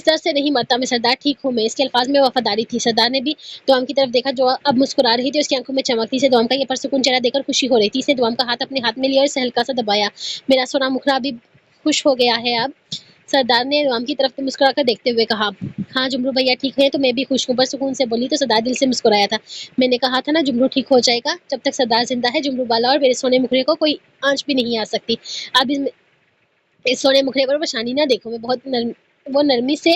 درد سے نہیں مرتا میں سردار، ٹھیک ہوں میں، اس کے الفاظ میں وفاداری تھی۔ سردار نے بھی دوام کی طرف دیکھا، جو اب مسکرا رہی تھی، اس کی آنکھوں میں چمک تھی، اسے دوام کا یہ پرسکون چہرہ دیکھ کر خوشی ہو رہی تھی۔ اس نے دوام کا ہاتھ اپنے ہاتھ میں لیا اور اسے ہلکا سا دبایا، میرا سونا مکھڑا بھی خوش ہو گیا ہے اب؟ سردار نے دوام کی طرف مسکرا کر دیکھتے ہوئے کہا، ہاں جمرو بھیا ٹھیک ہے تو میں بھی خوش ہوں، پرسکون سے بولی۔ تو سردار دل سے مسکرایا تھا، میں نے کہا تھا نا جمرو ٹھیک ہو جائے گا، جب تک سردار زندہ ہے جمرو بالا اور میرے سونے مکھڑے کو کوئی آنچ بھی نہیں آ سکتی۔ اب اس سونے مکھڑے پر پریشانی نہ دیکھو، وہ نرمی سے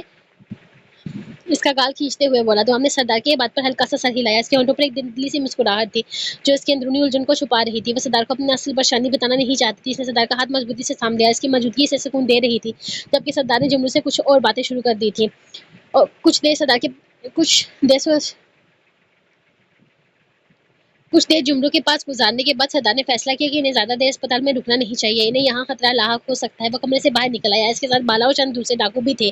اس کا گال کھینچتے ہوئے بولا۔ دوام نے سردار کی بات پر ہلکا سا سر ہلایا، اس کے ہونٹوں پر ایک دلی سی مسکراہٹ تھی جو اس کی اندرونی الجھن کو چھپا رہی تھی۔ وہ سردار کو اپنی اصل پریشانی بتانا نہیں چاہتی تھی، اس نے سردار کا ہاتھ مضبوطی سے تھام لیا، اس کی موجودگی اسے سکون دے رہی تھی، جبکہ سردار نے جمرو سے کچھ اور باتیں شروع کر دی تھی۔ اور کچھ دیر جمرو کے پاس گزارنے کے بعد سردار نے فیصلہ کیا کہ انہیں زیادہ دیر اسپتال میں رکنا نہیں چاہیے، انہیں یہاں خطرہ لاحق ہو سکتا ہے۔ وہ کمرے سے باہر نکل آیا، اس کے ساتھ بالا اور چند دوسرے ڈاکو بھی تھے۔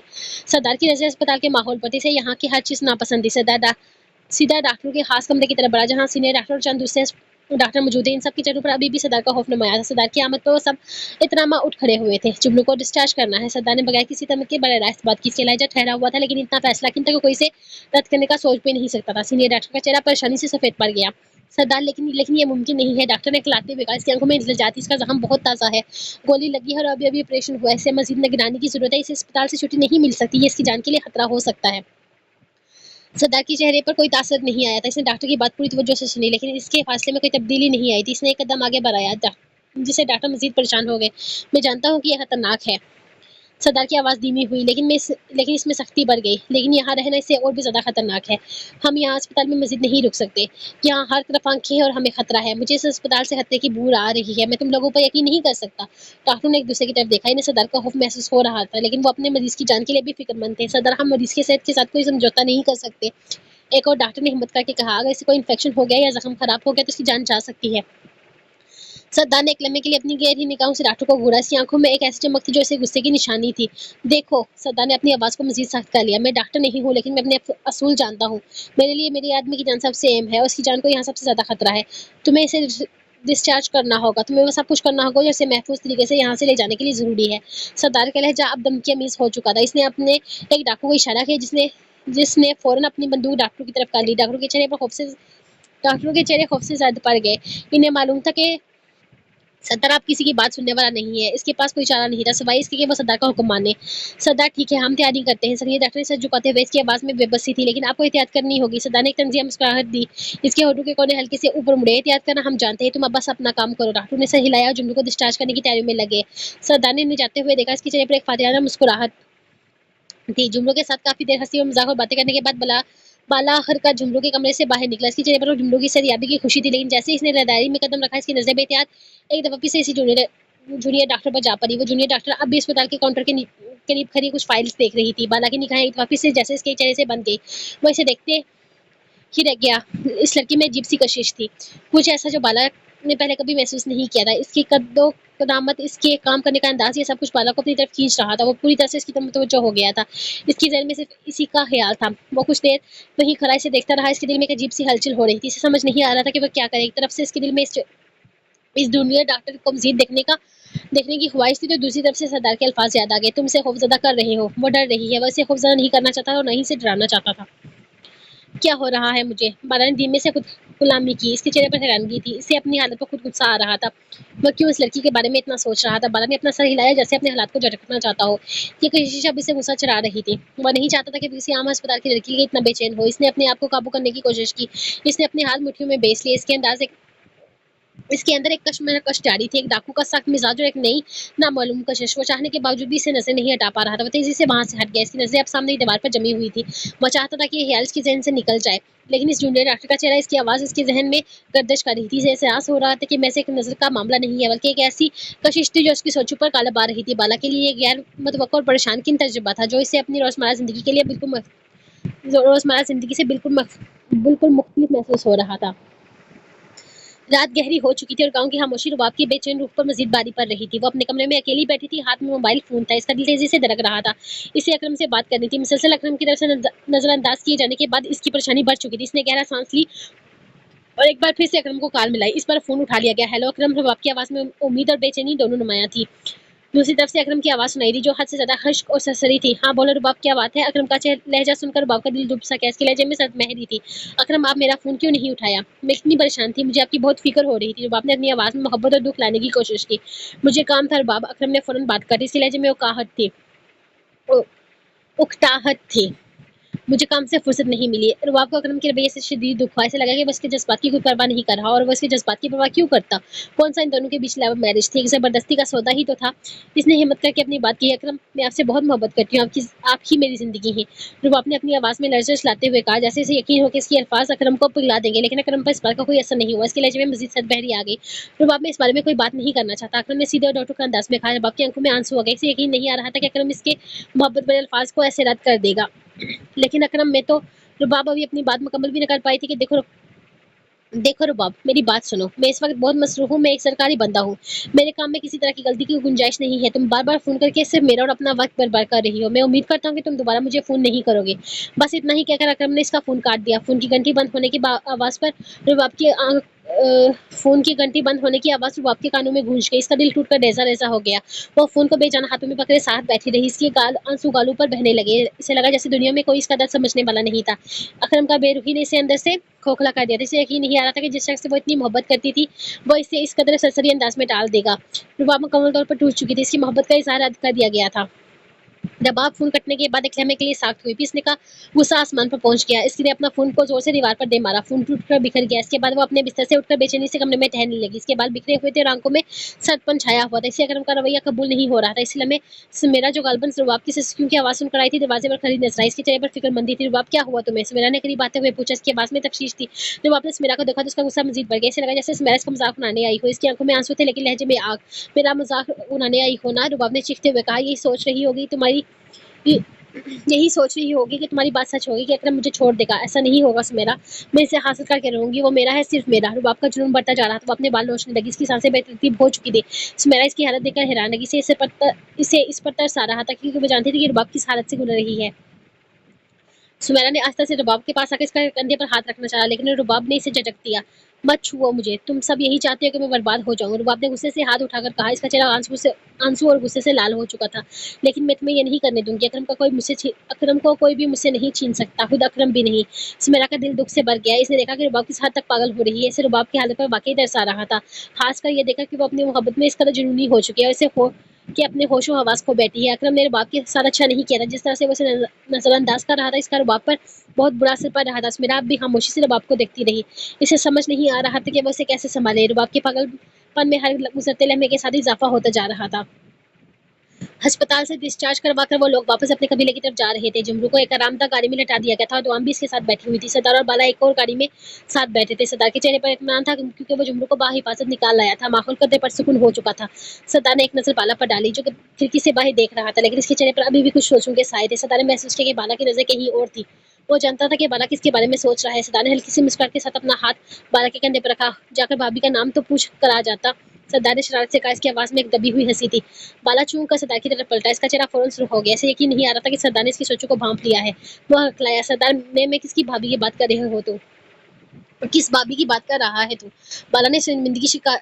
سردار کی نظر اسپتال کے ماحول پر تھی، اسے یہاں کی ہر چیز ناپسند تھی۔ سردار سیدھا ڈاکٹروں کے خاص کمرے کی طرف بڑھا، جہاں سینئر ڈاکٹر اور چند دوسرے ڈاکٹر موجود ہیں۔ ان سب کے چہروں پر ابھی بھی سردار کا خوف نمایاں تھا۔ سردار کی آمد پر وہ سب احتراما اٹھ کھڑے ہوئے تھے۔ جمرو کو ڈسچارج کرنا ہے، سردار نے بغیر کسی تمغے کے براہ راست بات کی، اس کا لہجہ ٹھہرا ہوا تھا، لیکن اتنا فیصلہ کن تھا کہ کوئی اسے رد کرنے کا سوچ بھی نہیں سکتا تھا۔ سینئر ڈاکٹر کا چہرہ پریشانی سے سفید پڑ گیا، سردار لیکن یہ ممکن نہیں ہے، ڈاکٹر نے کھلاتے ہوئے کہا، اس کی آنکھوں میں جاتی، اس کا زخم بہت تازہ ہے، گولی لگی ہے اور ابھی آپریشن ہوا ہے، اسے مزید نگرانی کی ضرورت ہے، اسے اسپتال سے چھٹی نہیں مل سکتی، یہ اس کی جان کے لیے خطرہ ہو سکتا ہے۔ سردار کے چہرے پر کوئی تاثر نہیں آیا تھا، اس نے ڈاکٹر کی بات پوری توجہ سے سنی، لیکن اس کے فیصلے میں کوئی تبدیلی نہیں آئی تھی۔ اس نے ایک قدم آگے بڑھایا، جس سے ڈاکٹر مزید پریشان ہو گئے، میں جانتا ہوں کہ یہ خطرناک ہے सरदार की आवाज़ धीमी हुई, लेकिन इसमें सख्ती बढ़ गई। लेकिन यहाँ रहना इससे और भी ज़्यादा खतरनाक है। हम यहाँ अस्पताल में मज़ीद नहीं रुक सकते। यहाँ हर तरफ आँखें हैं और हमें खतरा है। मुझे इस अस्पताल से खतरे की बू आ रही है। मैं तुम लोगों पर यकीन नहीं कर सकता। डॉक्टरों ने एक दूसरे की तरफ देखा। इन्हें सरदार का खौफ महसूस हो रहा था, लेकिन वो अपने मरीज़ की जान के लिए भी फ़िक्रमंद थे। सरदार, हम मरीज़ की सेहत के साथ कोई समझौता नहीं कर सकते। एक और डॉक्टर ने हिम्मत करके कहा, अगर इसे कोई इन्फेक्शन हो गया या ज़ख्म खराब हो गया तो इसकी जान जा सकती है। सरदार ने एक लम्हे के लिए अपनी गहरी निगाहों से डॉक्टर को घूरा। इसकी आंखों में एक ऐसी चमक थी जो इसे गुस्से की निशानी थी। देखो, सरदार ने अपनी आवाज़ को मज़ीद सख्त कर लिया। मैं डॉक्टर नहीं हूँ, लेकिन मैं अपने असूल जानता हूँ। मेरे लिए मेरे आदमी की जान सबसे अहम है और उसकी जान को यहाँ सबसे ज़्यादा खतरा है। तुम्हें इसे डिस्चार्ज करना होगा। तुम्हें वो सब कुछ करना होगा जो इसे महफूज तरीके से यहाँ से ले जाने के लिए ज़रूरी है। सरदार का लहजा अब धमकी आमीज़ हो चुका था। इसने अपने एक डाकू को इशारा किया, जिसने फ़ौरन अपनी बंदूक डॉक्टर की तरफ कर ली। डॉक्टरों के चेहरे खौफ से जर्द पड़ गए। इन्हें मालूम था कि सरदार आप किसी की बात सुनने वाला नहीं है। इसके पास कोई चारा नहीं था सिवाय इसके कि वो सरदार का हुक्म माने। सरदार, ठीक है, हम तैयारी करते हैं। संजय डॉक्टर ने सर झुकाते हुए, इसकी आवाज़ में बेबसी थी, लेकिन आपको एहतियात करनी होगी। सरदार ने एक तंज़िया मुस्कुराहट दी। इसके होठों के कोने हल्के से ऊपर मुड़े। एहतियात करना हम जानते हैं, तुम अब बस अपना काम करो। डॉक्टर ने सर हिलाया और जुमलों को डिस्चार्ज करने की तैयारी में लगे। सरदार ने इन्हें जाते हुए देखा। इसके चेहरे पर एक फातिहाना मुस्कुराहट थी। जुमलों के साथ काफ़ी देर हंसी और मजाक और बातें करने के बाद बाला आखिरकार जुमलों के कमरे से बाहर निकला। इसके चेहरे पर जुमलों की सरियाबी की खुशी थी, लेकिन जैसे ही इसने रदारी में कदम रखा, इसकी नजर बेहतियात एक दफा फिर से इसी जूनियर डॉक्टर पर जा पड़ी। वो जूनियर डॉक्टर अब भी अस्पताल के काउंटर के करीब खड़ी कुछ फाइल्स देख रही थी। बाला की निगाहें एक दफा फिर से जैसे इसके चेहरे से बंद गई। वो इसे देखते ही रह गया। इस लड़की में अजीब सी कशिश थी, कुछ ऐसा जो बाला ने पहले कभी महसूस नहीं किया था। इसकी कद्दो कदामत, इसके काम करने का अंदाज, ये सब कुछ बाला को अपनी तरफ खींच रहा था। वो पूरी तरह से इसकी तरफ मुतवज्जो हो गया था। इसकी ज़हन में सिर्फ इसी का ख्याल था। वो कुछ देर वहीं खड़ा इसे देखता रहा। इसके दिल में एक अजीब सी हलचल हो रही थी। इसे समझ नहीं आ रहा था कि वह क्या करे। एक तरफ से इसके दिल में इस जूनियर डॉक्टर को मजीद देखने की ख्वाहिश थी, तो दूसरी तरफ से सरदार के अल्फाज याद आ गए। तुम इसे खौफजदा कर रहे हो। वो डर रही है। वह इसे खौफजदा नहीं करना चाहता और न ही इसे डराना चाहता था। क्या हो रहा है मुझे? बाला ने धीमे से खुद गुलामी की। इसके चेहरे पर हैरानगी थी। इसे अपनी हालत पर खुद गुस्सा आ रहा था। वह क्यों इस लड़की के बारे में इतना सोच रहा था? बाला ने अपना सर हिलाया, जैसे अपने हालात को झटकना चाहता हो। ये कशिश अब इसे गुस्सा चढ़ा रही थी। वह नहीं चाहता था कि किसी आम अस्पताल की लड़की के लिए इतना बेचैन हो। इसने अपने आप को काबू करने की कोशिश की। इसने अपने हाथ मुट्ठियों में बेच लिए। इसके अंदर एक कश्मकश जारी थी, एक डाकू का सख्त मिजाज और एक नई नामालूम कशिश। वो चाहने के बावजूद भी इसे नजर नहीं हटा पा रहा था। वो तेजी से वहां से हट गया। इसकी नजरें अब सामने की दीवार पर जमी हुई थी। वो चाहता था कि ये ख्याल इसके जहन से निकल जाए, लेकिन इस जूनियर डॉक्टर का चेहरा, इसकी आवाज़ इसके जहन में गर्दिश कर रही थी। इसे एहसास हो रहा था कि महज एक नज़र का मामला नहीं है, बल्कि एक ऐसी कशिश थी जो उसकी सोचों पर कालब आ रही थी। बाला के लिए ये गैर मुतवक्का और परेशान किन तजुर्बा था, जो इसे अपनी रोज़मर्रा ज़िंदगी के लिए बिल्कुल मुख्तलिफ महसूस हो रहा था। रात गहरी हो चुकी थी और गांव की खामोशी रुबाब की बेचैन रूह पर मजीद भारी पड़ रही थी। वो अपने कमरे में अकेली बैठी थी। हाथ में मोबाइल फोन था। इसका दिल तेजी से धड़क रहा था। इसे अकरम से बात करनी थी। मुसलसल अकरम की तरफ से नजरअंदाज किए जाने के बाद इसकी परेशानी बढ़ चुकी थी। इसने गहरा सांस ली और एक बार फिर से अकरम को कॉल मिलाई। इस बार फोन उठा लिया गया। हेलो अकरम। रुबाब की आवाज़ में उम्मीद और बेचैनी दोनों नुमायां थी। दूसरी तरफ से अकरम की आवाज़ सुनाई दी, जो हद से ज़्यादा खश्क और सरसरी थी। हाँ बोलो रुबाब, क्या बात है? अकरम का लहजा सुनकर रुबाब का दिल डूब सा गया। इसके लहजे में सर्द महरी थी। अकरम, आप मेरा फ़ोन क्यों नहीं उठाया? मैं इतनी परेशान थी, मुझे आपकी बहुत फिक्र हो रही थी। रुबाब ने अपनी आवाज़ में मोहब्बत और दुख लाने की कोशिश की। मुझे काम था रुबाब। अकरम ने फ़ौरन बात कर दी। इसके लहजे में उकताहट थी। मुझे काम से फुर्सत नहीं मिली। रुबाब को अकरम के रवैये से शदीद दुख हुआ। ऐसे लगा कि वो उसके जज्बात की कोई परवाह नहीं कर रहा, और वो उसके जज्बात की परवाह क्यों करता? कौन सा इन दोनों के बीच लव मैरिज थी? एक ज़बरदस्ती का सौदा ही तो था। इसने हिम्मत करके अपनी बात की। अकरम, मैं आपसे बहुत मोहब्बत करती हूँ। आप ही मेरी ज़िंदगी हैं। रुबाब ने अपनी आवाज़ में लर्ज़श लाते हुए कहा, जैसे इसे यकीन हो कि इसके अल्फाज अकरम को पिघला देंगे। लेकिन अकरम पर इस बात का कोई असर नहीं हुआ। इसके लहजे में मजीद सद बहरी आ गई। रुबाब में इस बारे में कोई बात नहीं करना चाहता। अकरम ने सीधे और डॉक्टर का अंदाज में कहा। रुबाब की आंखों में आंसू आ गए। इसे यकीन नहीं आ रहा था कि अकरम इसके मोहब्बत भरे अल्फाज को ऐसे रद्द कर देगा। लेकिन अकरम, मैं तो रुबाब अभी अपनी बात मुकम्मल भी न कर पाई थी कि देखो रुबाब, मेरी बात सुनो। मैं इस वक्त बहुत मसरूफ हूँ। मैं एक सरकारी बंदा हूँ। मेरे काम में किसी तरह की गलती की गुंजाइश नहीं है। तुम बार बार फ़ोन करके सिर्फ मेरा और अपना वक्त बर्बाद कर रही हो। मैं उम्मीद करता हूँ कि तुम दोबारा मुझे फ़ोन नहीं करोगे। बस इतना ही कहकर अकरम ने इसका फ़ोन काट दिया। फ़ोन की घंटी बंद होने की आवाज़ पर रुबाब की फ़ोन की घंटी बंद होने की आवाज़ रुबाब के कानों में गूंज गई। इसका दिल टूटकर रेजा-रेजा हो गया। वो फ़ोन को बेजान हाथों में पकड़े साथ बैठी रही। इसके आंसू गालों पर बहने लगे। इसे लगा जैसे दुनिया में कोई इसका दर्द समझने वाला नहीं था। अकरम का बेरुखी ने इसे अंदर से खोखला कर दिया था। इसे यकीन नहीं आ रहा था कि जिस शख्स से वो इतनी मोहब्बत करती थी, वो इसे इस कदर सरसरी अंदाज में टाल देगा। रुबाब मुकम्मल तौर पर टूट चुकी थी। इसकी मोहब्बत का इजहार रद्द कर दिया गया था। रबाब फोन कटने के बाद एक लम्हे के लिए साख्त हुई, फिर इसने कहा गुस्सा आसमान पर पहुंच गया। इसने अपना फोन को जोर से दीवार पर दे मारा, फोन टूटकर बिखर गया। इसके बाद वो अपने बिस्तर से उठकर बेचैनी से कमरे में टहलने लगी। इसके बाल बिखरे हुए थे और आंखों में सड़पन छाया हुआ था। इसे अकरम का रवैया कबूल नहीं हो रहा था। इस लम्हे सुमेरा जो गालबन रुबाब की सिसकियों की आवाज सुनकर आई थी, दरवाजे पर खड़ी नजर आई। इसके चेहरे पर फिक्रमंदी थी। रुबाब, क्या हुआ तुम्हें? सुमेरा ने करीब आते हुए पूछा। इसकी आवाज में तफ्शीश थी। रुबाब ने सुमेरा को देखा तो उसका गुस्सा मजीद बढ़ गया। इसे लगा जैसे सुमेरा इसका मजाक उड़ाने आई हो। इसकी आंखों में आंसू थे लेकिन लहजे में आग। मेरा मजाक उड़ाने आई हो ना? रुबाब ने चीखते हुए कहा। यही सोच रही होगी कि तुम्हारी बात सच होगी कि अकरम मुझे छोड़ देगा। ऐसा नहीं होगा सुमेरा, मैं इसे हासिल करके रहूंगी। वो मेरा है, सिर्फ मेरा। रुबाब का जुनून बढ़ता जा रहा था। वो अपने बाल नोचने लगी। इसकी सांसें बेतरतीब हो चुकी थी। सुमेरा इसकी हालत देखकर हैरान लगी। इसे इस पर तरस आ रहा था क्योंकि वो जानती थी कि रुबाब किस हालत से गुजर रही है। सुमेरा ने आस्था से रुबाब के पास आकर इसका कंधे पर हाथ रखना चाहा लेकिन रुबाब ने इसे झटक दिया। मत छुओ मुझे, तुम सब यही चाहते हो कि मैं बर्बाद हो जाऊं। रुबाब ने गुस्से से हाथ उठाकर कहा। इसका चेहरा आंसू और गुस्से से लाल हो चुका था। लेकिन मैं तुम्हें ये नहीं करने दूंगी। अकरम को कोई भी मुझसे नहीं छीन सकता, खुद अकरम भी नहीं। सुमेरा का दिल दुख से भर गया। इसने देखा कि रुबाब किस हद तक पागल हो रही है। इसे रुबाब की हालत पर वाकई तरस आ रहा था। खासकर ये देखा कि वो अपनी मोहब्बत में इस कदर जुनूनी हो चुकी है और इसे हो कि अपने होशो हवास खो बैठी है। अकरम ने रुबाब के साथ अच्छा नहीं किया था। जिस तरह से वो उसे नजरअंदाज कर रहा था, इसका रुबाब पर बहुत बुरा असर पड़ रहा था। सुमेरा अब भी खामोशी से रुबाब को देखती रही। इसे समझ नहीं आ रहा था कि वो इसे कैसे संभाले। रुबाब के पागलपन में हर गुजरते लम्हे के साथ इजाफा होता जा रहा था। अस्पताल से डिस्चार्ज करवाकर वो लोग वापस अपने कबीले की तरफ जा रहे थे। जुमरू को एक आरामदायक गाड़ी में लटा दिया गया था और दुआम भी इसके साथ बैठी हुई थी। सरदार और बाला एक और गाड़ी में साथ बैठे थे। सरदार के चेहरे पर इत्मीनान था क्योंकि वो जुमरू को बाहिफाजत निकाल लाया था। माहौल कदरे पर सुकून हो चुका था। सरदार ने एक नजर बाला पर डाली जो कि खिड़की से बाहर देख रहा था, लेकिन इसके चेहरे पर अभी भी कुछ सोचों के साए थे। सरदार ने महसूस किया कि बाला की नजर कहीं और थी। वो जानता था कि बाला किसके बारे में सोच रहा है। सरदार ने हल्की सी मुस्कुराहट के साथ अपना हाथ बाला के कंधे पर रखा। जाकर भाभी का नाम तो पूछ कर आ जाता। सरदार ने शरारत से कहा। इसकी आवाज में एक दबी हुई हंसी थी। बाला चूं कर सरदार की तरफ पलटा। इसका चेहरा फौरन सुर्ख हो गया। इसे यकीन नहीं आ रहा था कि सरदार ने इसकी सोचों को भांप लिया है। वो हकलाया। सरदार, मैं किसकी भाभी की बात कर रहे हो तो? किस भाभी की बात कर रहा है तू? बाला ने शर्मिंदगी शिका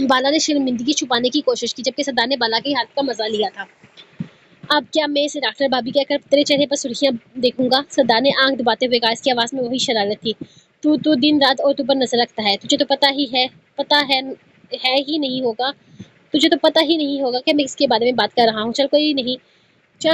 बाला ने शर्मिंदगी छुपाने की कोशिश की, जबकि सरदार ने बाला की हाथ का मजा लिया था। अब क्या मैं इसे डॉक्टर भाभी कहकर तेरे चेहरे पर सुर्खियां देखूंगा? सरदार ने आंख दबाते हुए कहा। इसकी आवाज में वही शरारत थी। तू दिन रात और तू पर नजर रखता है। तुझे तो पता है ही नहीं होगा। तुझे तो पता ही नहीं होगा कि मैं इसके बारे में बात कर रहा हूँ। चल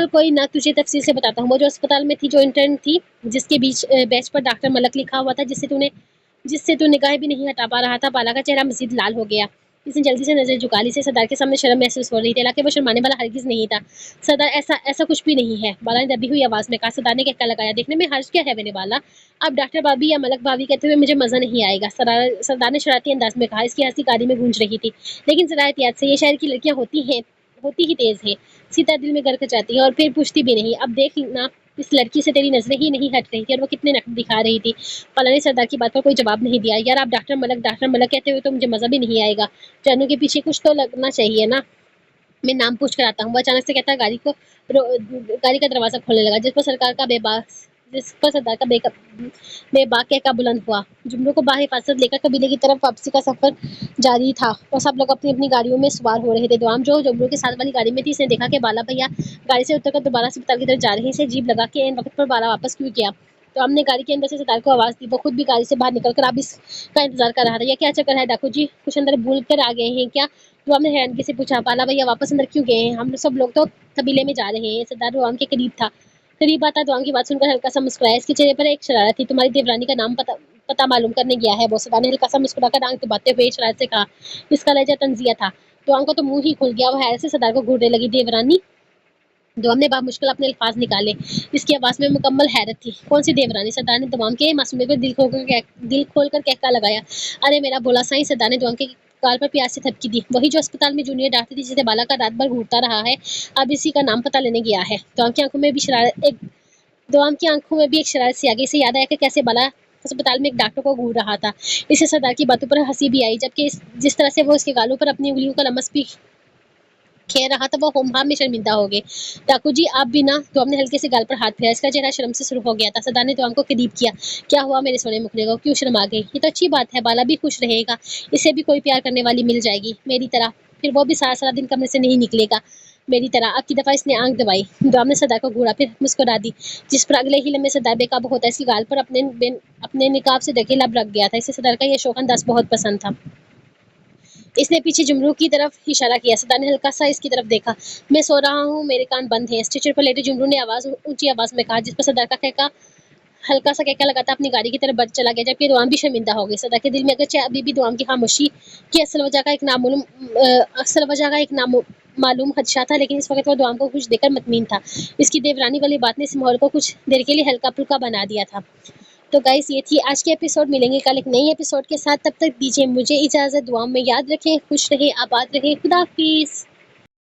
कोई ना, तुझे तफसील से बताता हूँ। वो जो अस्पताल में थी, जो इंटर्न थी, जिसके बैच पर डॉक्टर मलक लिखा हुआ था, जिससे तू निगाह भी नहीं हटा पा रहा था। बाला का चेहरा मजीद लाल हो गया। इसने जल्दी से नजर झुका ली। से सरदार के सामने शर्म महसूस हो रही थी, हालांकि वो शर्माने वाला हरगिज नहीं था। सरदार, ऐसा कुछ भी नहीं है, बाला ने दबी हुई आवाज में कहा। सरदार ने कहका लगाया। देखने में हर्ज क्या है मैंने बाला? अब डॉक्टर भाभी या मलक भाभी कहते हुए मुझे मजा नहीं आएगा। सरदार ने शरारती अंदाज में कहा। इसकी हंसी गाड़ी में गूंज रही थी। लेकिन जरा एहतियात से, ये शहर की लड़कियां होती ही तेज है। सीता दिल में घर कर जाती है और फिर पूछती भी नहीं। अब देख ना, इस लड़की से तेरी नजरें ही नहीं हट रही थी और वो कितने नखरे दिखा रही थी। बाला ने सरदार की बात पर कोई जवाब नहीं दिया। यार, आप डॉक्टर मलक कहते हुए तो मुझे मजा भी नहीं आएगा। जानू के पीछे कुछ तो लगना चाहिए ना। मैं नाम पूछ कर आता हूँ। वो अचानक से कहता गाड़ी का दरवाजा खोलने लगा, जिस पर सरदार का बेबाक कहका बुलंद हुआ। जुमलों को बाहिफाजत लेकर कबीले की तरफ वापसी का सफर जारी था और सब लोग अपनी अपनी गाड़ियों में सवार हो रहे थे। दुआम जो जुमलों के साथ वाली गाड़ी में थी, इसने देखा कि बाला भैया गाड़ी से उतरकर दोबारा अस्पताल की तरफ जा रहे हैं। इसे अजीब लगा कि इन वक्त पर बाला वापस क्यों किया। तो हमने गाड़ी के अंदर से सरदार को आवाज दी। वो खुद भी गाड़ी से बाहर निकलकर अब इसका इंतजार कर रहा था। यह क्या चक्कर है डाकू जी, कुछ अंदर भूल कर आ गए हैं क्या? तो हमने हैरानगी से पूछा। बाला भैया वापस अंदर क्यों गए हैं? हम सब लोग तो कबीले में जा रहे हैं। सरदार रुआम के करीब आता दुआम की बात सुनकर हल्का सा मुस्कुराया। इसके चेहरे पर एक शरारत थी। तुम्हारी देवरानी का नाम पता मालूम करने गया है वो। सरदार ने हल्का सा मुस्कुराकर आंख दबाते हुए शरारत से कहा। इसका लहजा तंजिया था। दुआम का तो मुंह ही खुल गया। वो हैरत से सरदार को घूरने लगी। देवरानी? दुआम ने मुश्किल अपने अल्फाज निकाले। इसकी आवाज में मुकम्मल हैरत थी। कौन सी देवरानी? सरदार ने दुआम के मासूमियत पर दिल खोलकर कहका लगाया। अरे मेरा भोला साईं। सरदार ने दुआम के गाल पर प्यास से थपकी दी। वही जो अस्पताल में जूनियर डॉक्टर थी, जिसे बाला का रात भर घूरता रहा है, अब इसी का नाम पता लेने गया है। दुआम की आंखों में भी एक शरारत सी आ गई। इसे याद आया कि कैसे बाला अस्पताल में एक डॉक्टर को घूर रहा था। इसे सरदार की बातों पर हंसी भी आई, जबकि जिस तरह से वो उसके गालों पर अपनी उंगलियों का लमस भी खेल रहा था, वो होम में शर्मिंदा हो गए। डाकू जी, आप भी ना? तो हमने हल्के से गाल पर हाथ फेरा। इसका चेहरा शर्म से सुर्ख हो गया था। सरदार ने तो हमको करीब किया। क्या हुआ मेरे सोने मुखड़े को? क्यों शर्म आ गई? ये तो अच्छी बात है, बाला भी खुश रहेगा। इसे भी कोई प्यार करने वाली मिल जाएगी मेरी तरह। फिर वो भी सारा सारा दिन कमरे से नहीं निकलेगा मेरी तरह। अब की दफा इसने आंख दबाई। दुआम ने सरदार को घूरा, फिर मुस्कुरा दी, जिस पर अगले ही लम्हे सरदार बेकाबू होता है। इसकी गाल पर अपने निकाब से ढके लब रख गया था। इसे सरदार का यह शौक अंदाज बहुत पसंद था। اس نے پیچھے جمرو کی طرف اشارہ کیا. صدا نے ہلکا سا اس کی طرف دیکھا. میں سو رہا ہوں، میرے کان بند ہیں. اسٹریچر پر لیٹے جمرو نے اونچی آواز میں کہا، جس پر صدا کا کہکا ہلکا سا کہکا لگاتا اپنی گاڑی کی طرف بڑھ چلا گیا، جبکہ دوام بھی شرمندہ ہو گئی. صدا کے دل میں اگرچہ ابھی بھی دوام کی خاموشی کی اصل وجہ کا ایک معلوم خدشہ تھا، لیکن اس وقت وہ دوام کو کچھ دیکھ کر مطمئن تھا. اس کی دیورانی والی بات نے اس ماحول کو کچھ دیر کے لیے ہلکا پھلکا بنا دیا تھا. تو گائس یہ تھی آج کی ایپیسوڈ. ملیں گے کل ایک نئی ایپیسوڈ کے ساتھ. تب تک دیجیے مجھے اجازت. دعاؤں میں یاد رکھیں، خوش رہیں، آباد رہیں. خدا حافظ.